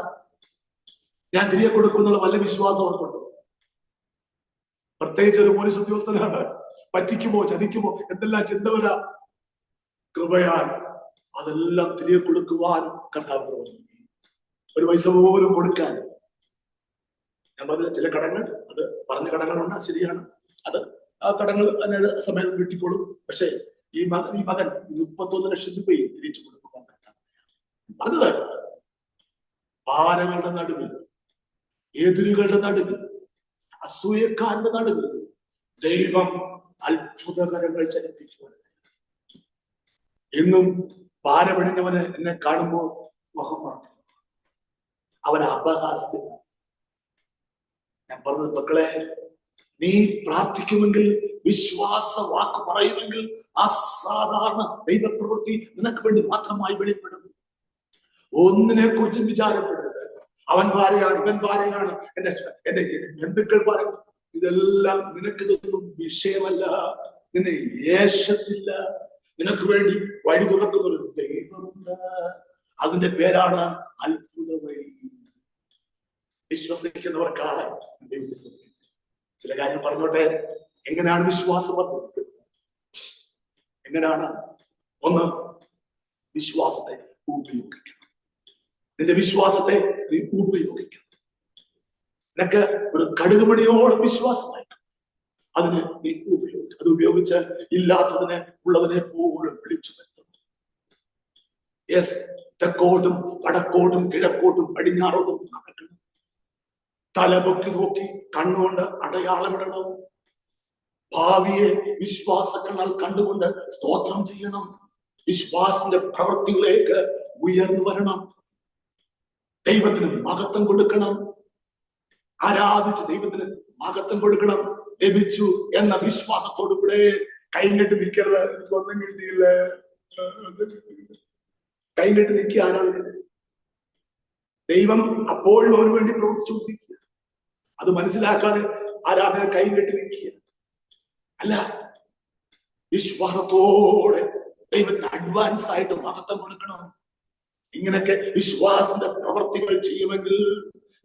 ഞാൻ തിരികെ കൊടുക്കുന്നുള്ള വല്ല വിശ്വാസം അവർക്കുണ്ടോ? പ്രത്യേകിച്ച് ഒരു പോലീസ് ഉദ്യോഗസ്ഥനാണ്, പറ്റിക്കുമോ ചതിക്കുമോ എന്തെല്ലാം ചിന്ത വരാ. കൃപയാൽ അതെല്ലാം തിരികെ കൊടുക്കുവാൻ കർത്താവ് പ്രവർത്തിക്കും. ഒരു പൈസ പോലും കൊടുക്കാൻ. ഞാൻ പറഞ്ഞ ചില കടങ്ങൾ, അത് പറഞ്ഞ കടങ്ങളുണ്ട്, ശരിയാണ്, അത് ആ കടങ്ങൾ അതിന് സമയത്ത് കിട്ടിക്കോളും. പക്ഷെ ഈ മകൻ 31 ലക്ഷം രൂപയും തിരിച്ചു കൊടുക്കുവാൻ പറഞ്ഞത്. ഭാരങ്ങളുടെ നടുവിൽ, എതിരുകളുടെ നടുവിൽ, അസൂയക്കാരുടെ നടുവിൽ ദൈവം അത്ഭുതകരങ്ങൾ ചലിപ്പിക്കുവാൻ. എന്നും ഭാരമണിഞ്ഞവന് എന്നെ കാണുമ്പോൾ മുഖമാണ്, അവൻ അപഹാസ്യം. ഞാൻ പറഞ്ഞത്, മക്കളെ, നീ പ്രാർത്ഥിക്കുമെങ്കിൽ, വിശ്വാസ വാക്ക് പറയുമെങ്കിൽ, അസാധാരണ ദൈവപ്രവൃത്തി നിനക്ക് വേണ്ടി മാത്രമായി വെളിപ്പെടും. ഒന്നിനെ കുറിച്ചും വിചാരപ്പെടരുത്. അവൻ ഭാര്യയാണ്, ഇവൻ ഭാര്യയാണ്, എന്റെ ബന്ധുക്കൾ പറയും, ഇതെല്ലാം നിനക്കിതൊന്നും വിഷയമല്ല. നിന്നെ യേശത്തില്ല. നിനക്ക് വേണ്ടി വഴി തുറക്കുന്ന ഒരു ദൈവമുണ്ട്. അതിന്റെ പേരാണ് അത്ഭുത വഴി. വിശ്വസിക്കുന്നവർക്കാണ് ദൈവം. ചില കാര്യം പറഞ്ഞോട്ടെ. എങ്ങനെയാണ് വിശ്വാസം വർദ്ധിപ്പിക്കുന്നത്? എങ്ങനെയാണ്? ഒന്ന്, വിശ്വാസത്തെ ഉപയോഗിക്കണം. നിന്റെ വിശ്വാസത്തെ നീ ഉപയോഗിക്കണം. നിനക്ക് ഒരു കടുകുമണിയോളം വിശ്വാസമായി അതിന് നീ ഉപയോഗിക്കും. അത് ഉപയോഗിച്ച് ഇല്ലാത്തതിനെ ഉള്ളതിനെ പോലും വിളിച്ചു വരുത്തണം. യെസ്, തെക്കോട്ടും വടക്കോട്ടും കിഴക്കോട്ടും പടിഞ്ഞാറോട്ടും നടക്കണം. തലപൊക്കി നോക്കി കണ്ണുകൊണ്ട് അടയാളമിടണം. ഭാവിയെ വിശ്വാസ കണ്ണാൽ കണ്ടുകൊണ്ട് സ്തോത്രം ചെയ്യണം. വിശ്വാസത്തിന്റെ പ്രവൃത്തികളിലേക്ക് ഉയർന്നു വരണം. ദൈവത്തിന് മഹത്വം കൊടുക്കണം. ആരാധിച്ച് ദൈവത്തിന് മഹത്വം കൊടുക്കണം. ലഭിച്ചു എന്ന വിശ്വാസത്തോടു കൂടെ കൈകെട്ട് നിൽക്കരുത്. എനിക്കൊന്നും കിട്ടിയില്ല, കൈകെട്ട് നിൽക്കുക ആരാധിക്കുന്നത്. ദൈവം അപ്പോഴും അവന് വേണ്ടി പ്രവർത്തിച്ചുകൊണ്ടിരിക്കുക. അത് മനസ്സിലാക്കാതെ ആരാധന കൈകെട്ടി നിൽക്കുക അല്ല, വിശ്വാസത്തോടെ ദൈവത്തിന് അഡ്വാൻസ് ആയിട്ട് മഹത്വം കൊടുക്കണം. ഇങ്ങനെയൊക്കെ വിശ്വാസത്തിന്റെ പ്രവർത്തികൾ ചെയ്യുമെങ്കിൽ,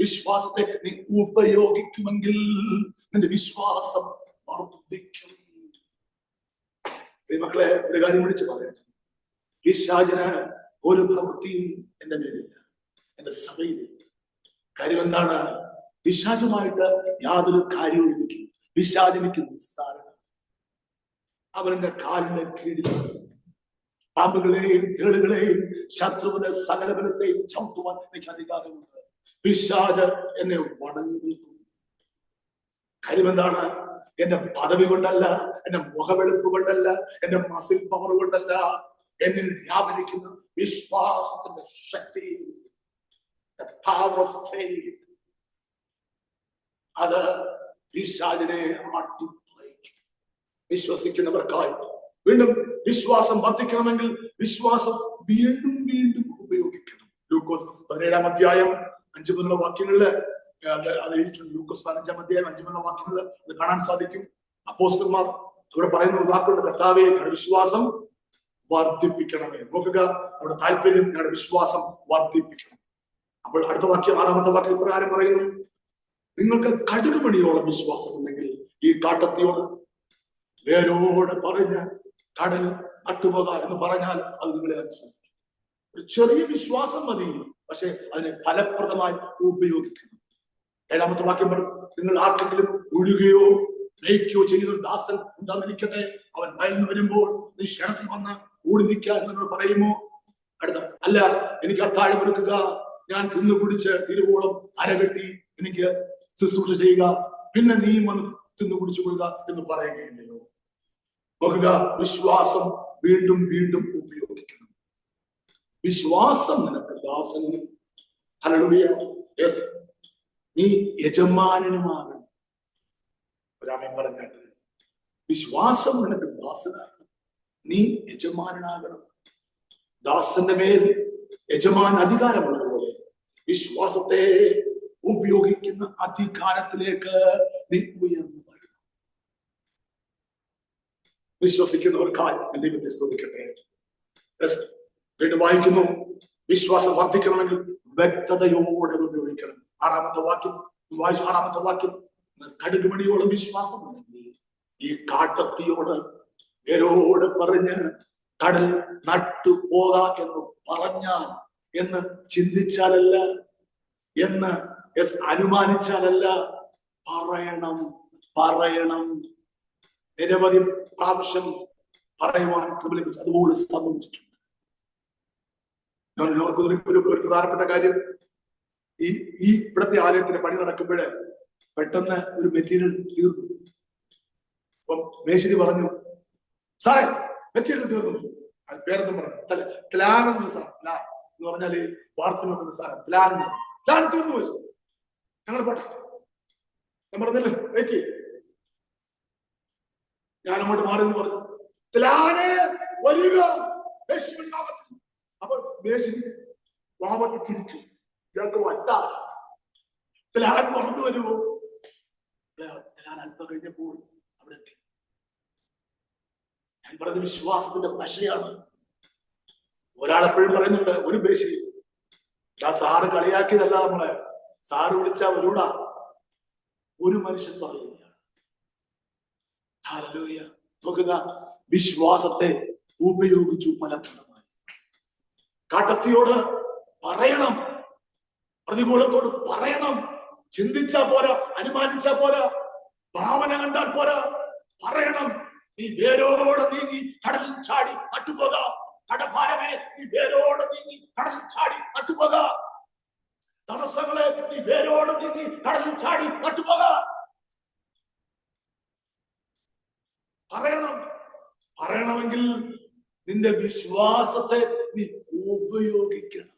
വിശ്വാസത്തെ നീ ഉപയോഗിക്കുമെങ്കിൽ നിന്റെ വിശ്വാസം വർദ്ധിക്കും. മക്കളെ, ഒരു കാര്യം വിളിച്ചു പറയട്ടെ. പിശാചിന് ഒരു പ്രവൃത്തിയും എന്റെ മേലില്ല, എന്റെ സഭയിലില്ല. കാര്യം എന്താണ്? പിശാചുമായിട്ട് യാതൊരു കാര്യവും എനിക്ക് പിശാചിനിക്ക് നിസ്സാരം. അവന്റെ കാലിന്റെ കീഴിലാണ്. പാമ്പുകളെയും തേളുകളെയും ശത്രുവിന്റെ സകലബലത്തെയും ചവിട്ടുവാൻ എനിക്ക് അധികാരമുണ്ട്. പിശാച് എന്നെ വണങ്ങി നിൽക്കും. കാര്യം എന്താണ്? എന്റെ പദവി കൊണ്ടല്ല, എന്റെ മുഖവെളുപ്പ് കൊണ്ടല്ല, എന്റെ മസിൽ പവർ കൊണ്ടല്ല. എന്നിൽ വ്യാപരിക്കുന്ന വിശ്വാസത്തിന്റെ ശക്തി, പവർ ഓഫ് ഫെയ്ത്ത്, അത് പിശാചിനെ അട്ടിപ്പറിക്കും. വിശ്വസിക്കുന്നവർക്കായി വീണ്ടും വിശ്വാസം വർദ്ധിക്കണമെങ്കിൽ വിശ്വാസം വീണ്ടും വീണ്ടും ഉപയോഗിക്കണം. ലൂക്കോസ് 17-ാം അധ്യായം 5 മുതലുള്ള വാക്യങ്ങളില് അത് എഴുതിയിട്ടുണ്ട്. ലൂക്കോസ് 15-ാം അധ്യായം 5 മുതലുള്ള വാക്യങ്ങളിൽ അത് കാണാൻ സാധിക്കും. അപ്പോസ്തലന്മാർ അവിടെ പറയുന്ന ഒരു വാക്കുണ്ട്, കർത്താവേ ഞങ്ങളുടെ വിശ്വാസം വർദ്ധിപ്പിക്കണമേ. നോക്കുക, അവിടെ താല്പര്യം ഞങ്ങളുടെ വിശ്വാസം വർദ്ധിപ്പിക്കണം. അപ്പോൾ അടുത്ത വാക്യം, 6-ാമത്തെ വാക്യം പ്രകാരം പറയുന്നു, നിങ്ങൾക്ക് കടുകുമണിയോളം വിശ്വാസം ഉണ്ടെങ്കിൽ ഈ കാട്ടത്തിയോട് വേരോട് പറഞ്ഞ് കടൽ നട്ടുപോക എന്ന് പറഞ്ഞാൽ അത് നിങ്ങളെ അനുസരിക്കും. ഒരു ചെറിയ വിശ്വാസം മതി, പക്ഷെ അതിനെ ഫലപ്രദമായി ഉപയോഗിക്കണം. 7-ാമത്തെ വാക്യം പറഞ്ഞു, നിങ്ങൾ ആർക്കെങ്കിലും ഒഴുകുകയോ നയിക്കുകയോ ചെയ്യുന്ന ഒരു ദാസൻ ഉണ്ടാന്നിരിക്കട്ടെ, അവൻ വയലിൽ വരുമ്പോൾ നീ ക്ഷണത്തിൽ വന്ന് ഓടി നിൽക്കുക എന്നോട് പറയുമോ? അടുത്ത, അല്ല, എനിക്ക് അത്താഴം എടുക്കുക, ഞാൻ തിന്നുകുടിച്ച് തിരുവോളം അരകെട്ടി എനിക്ക് ശുശ്രൂഷ ചെയ്യുക, പിന്നെ നീ വന്ന് തിന്നുകുടിച്ചു കൊള്ളുക എന്ന് പറയുകയില്ലയോ? നോക്കുക, വിശ്വാസം വീണ്ടും വീണ്ടും ഉപയോഗിക്കണം. വിശ്വാസം നിനക്ക് ദാസനും, ഹല്ലേലൂയ, യെസ്, നീ യജമാനനുമാകണം. ഒരാമൻ പറഞ്ഞാട്ട്, വിശ്വാസം നിനക്ക് ദാസനാകണം, നീ യജമാനനാകണം. ദാസന്റെ മേൽ യജമാൻ അധികാരമുള്ളതുപോലെ വിശ്വാസത്തെ ഉപയോഗിക്കുന്ന അധികാരത്തിലേക്ക് നീ ഉയർന്നു വരണം. വിശ്വസിക്കുന്നവർക്കായി ദൈവത്തെ സ്തുതിക്കട്ടെ. വീണ്ടും വായിക്കുന്നു, വിശ്വാസം വർദ്ധിക്കണമെങ്കിൽ വ്യക്തതയോടെ ഉപയോഗിക്കണം. ആറാമത്തെ വാക്യം വായിച്ചു. ആറാമത്തെ വാക്യം, കടുകുമണിയോളം വിശ്വാസം ഉണ്ടെങ്കിൽ ഈ കാട്ടത്തിയോട് വേരോട് പറഞ്ഞ് കടൽ നട്ടുപോക എന്ന് പറഞ്ഞാൽ, എന്ന് ചിന്തിച്ചാലല്ല, എന്ന് അനുമാനിച്ചാലല്ല, പറയണം. നിരവധി പ്രാവശ്യം പറയുവാൻ ലഭിച്ചു. അതുപോലെ സംഭവിച്ചിട്ടുണ്ട്. ഒരു പ്രധാനപ്പെട്ട കാര്യം, ഈ ഇവിടുത്തെ ആലയത്തിന് പണി നടക്കുമ്പോഴ് പെട്ടെന്ന് ഒരു മെറ്റീരിയൽ തീർന്നു. അപ്പം മേശിരി പറഞ്ഞു, സാറേ മെറ്റീരിയൽ തീർന്നു. പേരെന്തും പറഞ്ഞു, ത്ലാൻ എന്നൊരു സാധനം. ത്ലാൻ എന്ന് പറഞ്ഞാല് വാർപ്പിന് വെക്കുന്ന സാധനം. ത്ലാൻ തീർന്നു വെച്ചു. ഞങ്ങൾ പോട്ടെ, ഞാൻ പറഞ്ഞല്ലോ വെയിറ്റ്. ഞാൻ അങ്ങോട്ട് മാറി എന്ന് പറഞ്ഞു, ത്ലാന് വരിക. അപ്പോൾ മേശിരി വാവക്ക് തിരിച്ചു. ഇയാൾക്ക് വട്ടാ, ത്ലാൻ മറന്നു വരുമോ? ത്ലാൻ അല്പം കഴിഞ്ഞപ്പോൾ അവിടെ എത്തി. ഞാൻ പറഞ്ഞത് വിശ്വാസത്തിന്റെ ഭാഷയാണ്. ഒരാളെപ്പോഴും പറയുന്നുണ്ട്, ഒരു മേശിരി, സാറ് കളിയാക്കിയതല്ല നമ്മളെ, സാറ് വിളിച്ചാ വരൂടാ. ഒരു മനുഷ്യൻ പറയുകയാണ്. ഹല്ലേലൂയ. നോക്കുക, വിശ്വാസത്തെ ഉപയോഗിച്ചു ഫലപ്രദമായി. കാട്ടത്തിയോട് പറയണം, പ്രതികൂലത്തോട് പറയണം. ചിന്തിച്ചാ പോരാ, അനുമാനിച്ചാ പോരാ, ഭാവന കണ്ടാൽ പോരാ, പറയണം. നീ വേരോടെ നീങ്ങി കടലിൽ ചാടി നട്ടുപോക. കടഭാരമേ, നീ വേരോടെ നീങ്ങി കടലിൽ ചാടി നട്ടുപോക. തടസ്സങ്ങളെ, നീ വേരോടെ നീങ്ങി കടലിൽ ചാടി നട്ടുപോക. പറയണമെങ്കിൽ നിന്റെ വിശ്വാസത്തെ നീ ഉപയോഗിക്കണം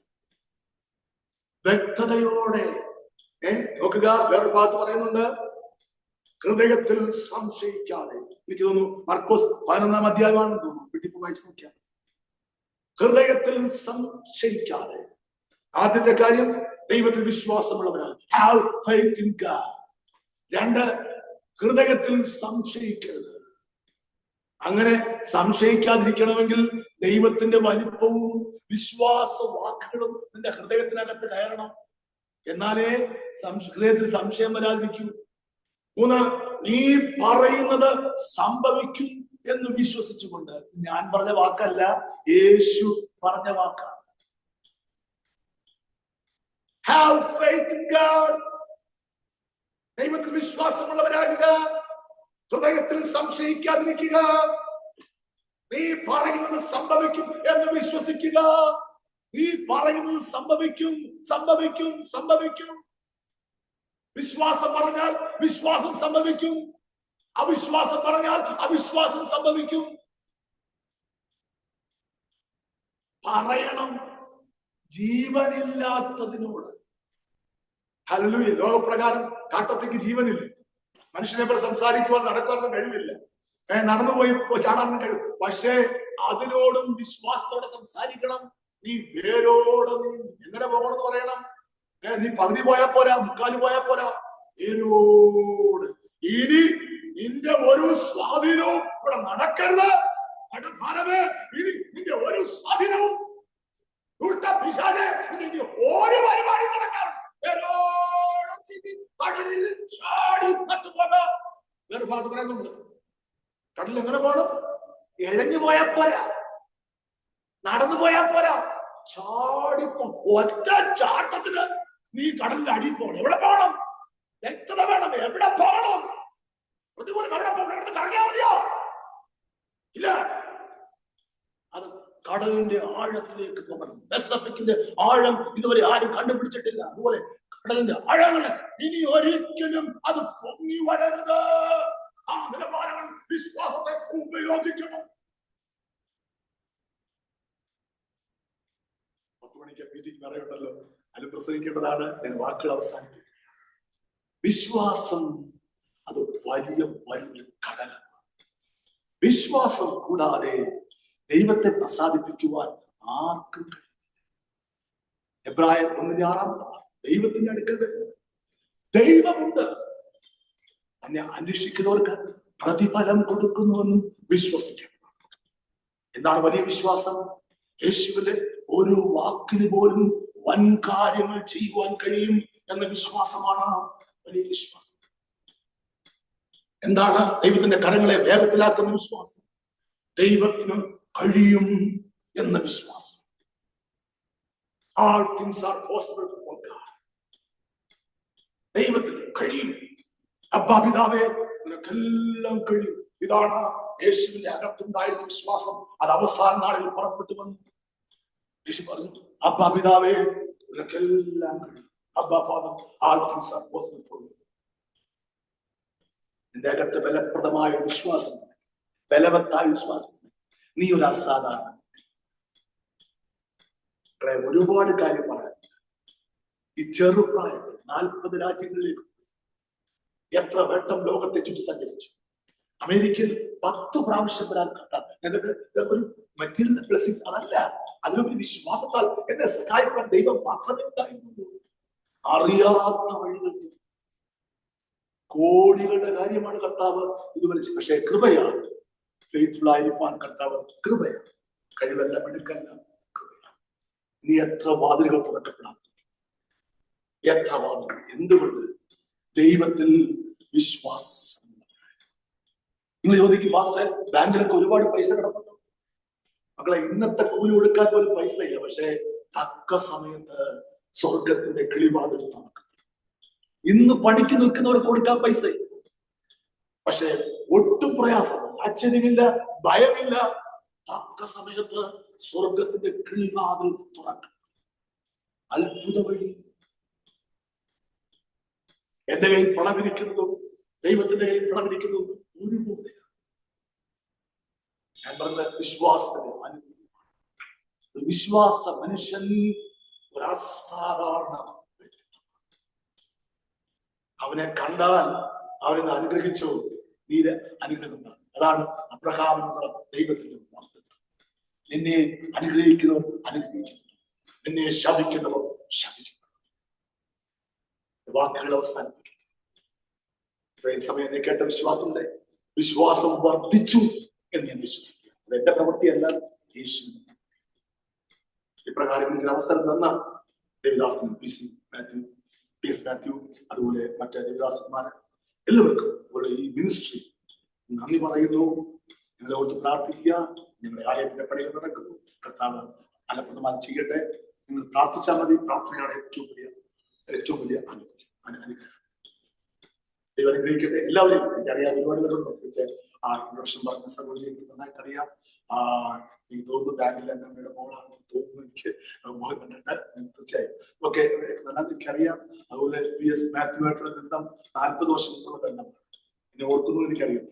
വ്യക്തതയോടെ. നോക്കുക, വേറെ ഭാഗത്ത് പറയുന്നുണ്ട്, ഹൃദയത്തിൽ സംശയിക്കാതെ. എനിക്ക് തോന്നുന്നു മർക്കോസ് 11-ാം അധ്യായമാണെന്ന് തോന്നുന്നു. വീട്ടിൽ വായിച്ചു നോക്കിയാൽ, ഹൃദയത്തിൽ സംശയിക്കാതെ. ആദ്യത്തെ കാര്യം, ദൈവത്തിൽ വിശ്വാസമുള്ളവരാണ്. Have faith in God. 2, ഹൃദയത്തിൽ സംശയിക്കരുത്. അങ്ങനെ സംശയിക്കാതിരിക്കണമെങ്കിൽ ദൈവത്തിന്റെ വലിപ്പവും വിശ്വാസ വാക്കുകളും നിന്റെ ഹൃദയത്തിനകത്ത് കയറണം. എന്നാലേ ഹൃദയത്തിൽ സംശയം വരാതിരിക്കൂ. 3, നീ പറയുന്നത് സംഭവിക്കും എന്ന് വിശ്വസിച്ചുകൊണ്ട്. ഞാൻ പറഞ്ഞ വാക്കല്ല, യേശു പറഞ്ഞ വാക്കാണ്. Have faith in God. ദൈവത്തിൽ വിശ്വാസമുള്ളവരാകുക, ഹൃദയത്തിൽ സംശയിക്കാതിരിക്കുക. നീ പറയുന്നത് സംഭവിക്കും എന്ന് വിശ്വസിക്കുക. നീ പറയുന്നത് സംഭവിക്കും. വിശ്വാസം പറഞ്ഞാൽ വിശ്വാസം സംഭവിക്കും. അവിശ്വാസം പറഞ്ഞാൽ അവിശ്വാസം സംഭവിക്കും. പറയണം ജീവനില്ലാത്തതിനോട്. ഹല്ലേലൂയ. ലോകപ്രകാരം കാട്ടത്തിക്ക് ജീവനില്ല. മനുഷ്യനെ പോലെ സംസാരിക്കുവാൻ നടക്കാനൊന്നും കഴിവില്ല. നടന്നുപോയി ചാടാനൊന്നും കഴിയും. പക്ഷേ അതിനോടും വിശ്വാസത്തോടെ സംസാരിക്കണം. നീ വേരോടെ നീ എങ്ങനെ പോകണമെന്ന് പറയണം. നീ പകുതി പോയാൽ പോരാ, മുക്കാല് പോയാൽ പോരാ, വേരോട്. ഇനി നിന്റെ ഒരു സ്വാധീനവും ഇവിടെ നടക്കരുത്. ഇനി നിന്റെ ഒരു സ്വാധീനവും ഒരു പരിപാടി നടക്കാൻ കടലിൽ ചാടി നട്ടുപോക. വേറെ ഭാഗത്ത് പറയുന്നുണ്ട്, കടലിൽ എങ്ങനെ പോകണം? ഇഴഞ്ഞു പോയാൽ പോരാ, നടന്നു പോയാൽ പോരാ, ചാടിപ്പോ. ഒറ്റ ചാട്ടത്തിന് നീ കടലിൽ അടി പോകണം. എവിടെ പോകണം? വ്യക്തത വേണം. എവിടെ പോകണം? പ്രതികൂലം എവിടെ പോകണം? കറങ്ങിയാ മതിയോ? ഇല്ല, അത് കടലിന്റെ ആഴത്തിലേക്ക് പോകണം. പെസഫിക്കിന്റെ ആഴം ഇതുവരെ ആരും കണ്ടുപിടിച്ചിട്ടില്ല. അതുപോലെ കടലിന്റെ ആഴങ്ങള് ഇനി ഒരിക്കലും അത് പൊങ്ങി വരരുത്. ആ നിലവാരങ്ങൾ വിശ്വാസത്തെ ഉപയോഗിക്കണം. 10 മണിക്ക് മീറ്റിംഗ് പറയുണ്ടല്ലോ, അതിൽ പ്രസംഗിക്കേണ്ടതാണ്. ഞാൻ വാക്കുകൾ അവസാനിപ്പിക്കും. വിശ്വാസം അത് വലിയ കടലാണ്. വിശ്വാസം കൂടാതെ ദൈവത്തെ പ്രസാദിപ്പിക്കുവാൻ ആർക്കും കഴിയും. എബ്രായർ 1:6 ദൈവത്തിന്റെ അടുക്കൽ വരുന്നത് ദൈവമുണ്ട്, എന്നെ അന്വേഷിക്കുന്നവർക്ക് പ്രതിഫലം കൊടുക്കുന്നുവെന്നും വിശ്വസിക്കണം. എന്താണ് വലിയ വിശ്വാസം? യേശുവിന്റെ ഒരു വാക്കിന് പോലും വൻ കാര്യങ്ങൾ ചെയ്യുവാൻ കഴിയും എന്ന വിശ്വാസമാണ് വലിയ വിശ്വാസം. എന്താണ് ദൈവത്തിന്റെ കരങ്ങളെ വേഗത്തിലാക്കുന്ന വിശ്വാസം? ദൈവത്തിന് കഴിയും എന്ന വിശ്വാസം. All things are possible for God. ദൈവത്തിന് കഴിയും. അബ്ബാ പിതാവേ, നിനക്കെല്ലാം കഴിയും. ഇതാണ് യേശുവിന്റെ അകത്തുണ്ടായിരുന്ന വിശ്വാസം. അത് അവസാന നാളിൽ പുറപ്പെട്ടു വന്നു. യേശു പറഞ്ഞു, അബ്ബാ പിതാവേ, നിനക്കെല്ലാം കഴിയും. അബ്ബാ father, all things are possible for you. നിന്റെ അകത്ത് ബലപ്രദമായ വിശ്വാസം, ബലവത്തായ വിശ്വാസം. നീ ഒരു അസാധാരണ. ഒരുപാട് കാര്യം പറയാൻ. ഈ ചെറുപ്രായത്തിൽ 40 രാജ്യങ്ങളിലേക്ക് എത്ര വട്ടം ലോകത്തെ ചുറ്റി സഞ്ചരിച്ചു. അമേരിക്കയിൽ 10 പ്രാവശ്യം വരാൻ കണ്ടാൽ ഒരു മെറ്റീരിയൽ ബ്ലെസ്സിങ്സ് അതല്ല, അതിലൊരു വിശ്വാസത്താൽ എന്നെ സഹായിക്കാൻ ദൈവം മാത്രമേ ഉണ്ടായിരുന്നു. അറിയാത്ത വഴികൾ, കോടികളുടെ കാര്യമാണ് കർത്താവ് ഇതുവരെ. പക്ഷേ കൃപയാണ്. ഫെയ്ത്ത്ഫുൾ ആയിരിക്കാൻ കർത്താവ് കൃപയാണ്. കഴിവെല്ലാം എടുക്കല്ല, കൃപയാണ്. ഇനി എത്ര വാതിലുകൾ തുറക്കപ്പെടാം, എത്ര വാതിലുകൾ. എന്തുകൊണ്ട്? ദൈവത്തിൽ വിശ്വാസം. നിങ്ങൾ ചോദിക്കും, പാസ്റ്റർ ബാങ്കിലൊക്കെ ഒരുപാട് പൈസ കിടപ്പുണ്ടോ? മക്കളെ, ഇന്നത്തെ കൂലി കൊടുക്കാൻ പോലും പൈസ ഇല്ല. പക്ഷെ തക്ക സമയത്ത് സ്വർഗത്തിന്റെ കിളിവാതിൽ തുറക്കും. ഇന്ന് പണിക്ക് നിൽക്കുന്നവർക്ക് കൊടുക്കാൻ പൈസ ഇല്ല. പക്ഷെ ഒട്ടും പ്രയാസമില്ല, ആശ്ചര്യമില്ല, ഭയമില്ല. തക്ക സമയത്ത് സ്വർഗത്തിന്റെ കിളിവാതിൽ തുറക്കും. അത്ഭുത വഴി. എന്റെ കയ്യിൽ പണമിരിക്കുന്നതും ദൈവത്തിന്റെ കയ്യിൽ പണമിരിക്കുന്നതും ഒരുപോലെ. ഞാൻ പറഞ്ഞ വിശ്വാസത്തിന്റെ അനുഭവമാണ്. വിശ്വാസ മനുഷ്യൻ ഒരു അസാധാരണ വ്യക്തിത്വം. അവനെ കണ്ടാൽ അവനെ അനുഗ്രഹിച്ചു, നീര് അനുഗ്രഹം. അതാണ് അബ്രഹാമിനുള്ള ദൈവത്തിന്റെ വാഗ്ദത്തം. നിന്നെ അനുഗ്രഹിക്കുന്നവർ അനുഗ്രഹിക്കുന്നു, നിന്നെ ശപിക്കുന്നവർ ശപിക്കുന്നു. വാക്കുകൾ അവസാനിപ്പിക്കുന്നു. ഇത്രയും സമയം എന്നെ കേട്ട വിശ്വാസമുണ്ട്. വിശ്വാസം വർദ്ധിച്ചു എന്ന് ഞാൻ വിശ്വസിക്കുക. അത് എന്റെ പ്രവൃത്തിയല്ല, യേശു. ഇപ്രകാരം എനിക്ക് അവസരം തന്ന ദേവദാസൻ പി.എസ്. മാത്യു, അതുപോലെ മറ്റേ ദേവദാസന്മാരെ എല്ലാവർക്കും ഇവിടെ ഈ മിനിസ്ട്രി നന്ദി പറയുന്നു. നിങ്ങളെ ഓർത്ത് പ്രാർത്ഥിക്കുക. ഞങ്ങളുടെ ആലയത്തിന്റെ പണികൾ നടക്കുന്നു. കർത്താവ് ഫലപ്രദമായി ചെയ്യട്ടെ. നിങ്ങൾ പ്രാർത്ഥിച്ചാൽ മതി. പ്രാർത്ഥനയാണ് ഏറ്റവും വലിയ അനുഗ്രഹം. ദൈവം അനുഗ്രഹിക്കട്ടെ എല്ലാവരെയും. എനിക്കറിയാം ഒരുപാട് പേരുണ്ട്. ആ ഇൻട്രൊഡക്ഷൻ പറഞ്ഞ സഹോദരി എനിക്ക് നന്നായിട്ട് അറിയാം. എനിക്ക് തോന്നുന്നു ബാങ്കിലെ അമ്മയുടെ മോളാണെന്ന് തോന്നുന്നു. എനിക്ക് മോഹൻ കണ്ടിട്ട് തീർച്ചയായും ഓക്കെ നന്നായിട്ട് എനിക്കറിയാം. അതുപോലെ പി.എസ്. മാത്യുവായിട്ടുള്ള ബന്ധം 40 വർഷം മുമ്പുള്ള ബന്ധമാണ്. എന്നെ ഓർക്കുന്നു, എനിക്കറിയാം.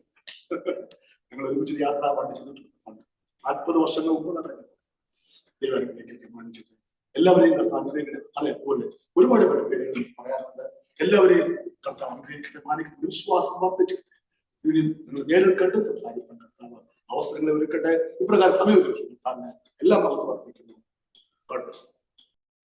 ഞങ്ങൾ ഒരുമിച്ച് യാത്ര പണ്ട് ചെയ്തിട്ടുണ്ട്. 40 വർഷങ്ങൾ മുമ്പുള്ള ബന്ധം. ദൈവം അനുഗ്രഹിക്കട്ടെ, മാനിക്കട്ടെ എല്ലാവരെയും. കർത്താവ് അനുഗ്രഹിക്കട്ടെ. അതേപോലെ ഒരുപാട് പേര് പറയാറുണ്ട്. എല്ലാവരെയും കർത്താവ് അനുഗ്രഹിക്കട്ടെ, മാനിക്കട്ടെ. വിശ്വാസം വർദ്ധിച്ചു. നിങ്ങൾ നേരിൽ കണ്ട് സംസാരിക്കാൻ കർത്താവ് അവസരങ്ങളെ ഒരുക്കട്ടെ. ഇപ്രകാരം സമയം ഒരുക്കി കർത്താവിനെ എല്ലാം നമുക്ക് വർദ്ധിക്കുന്നു. God bless.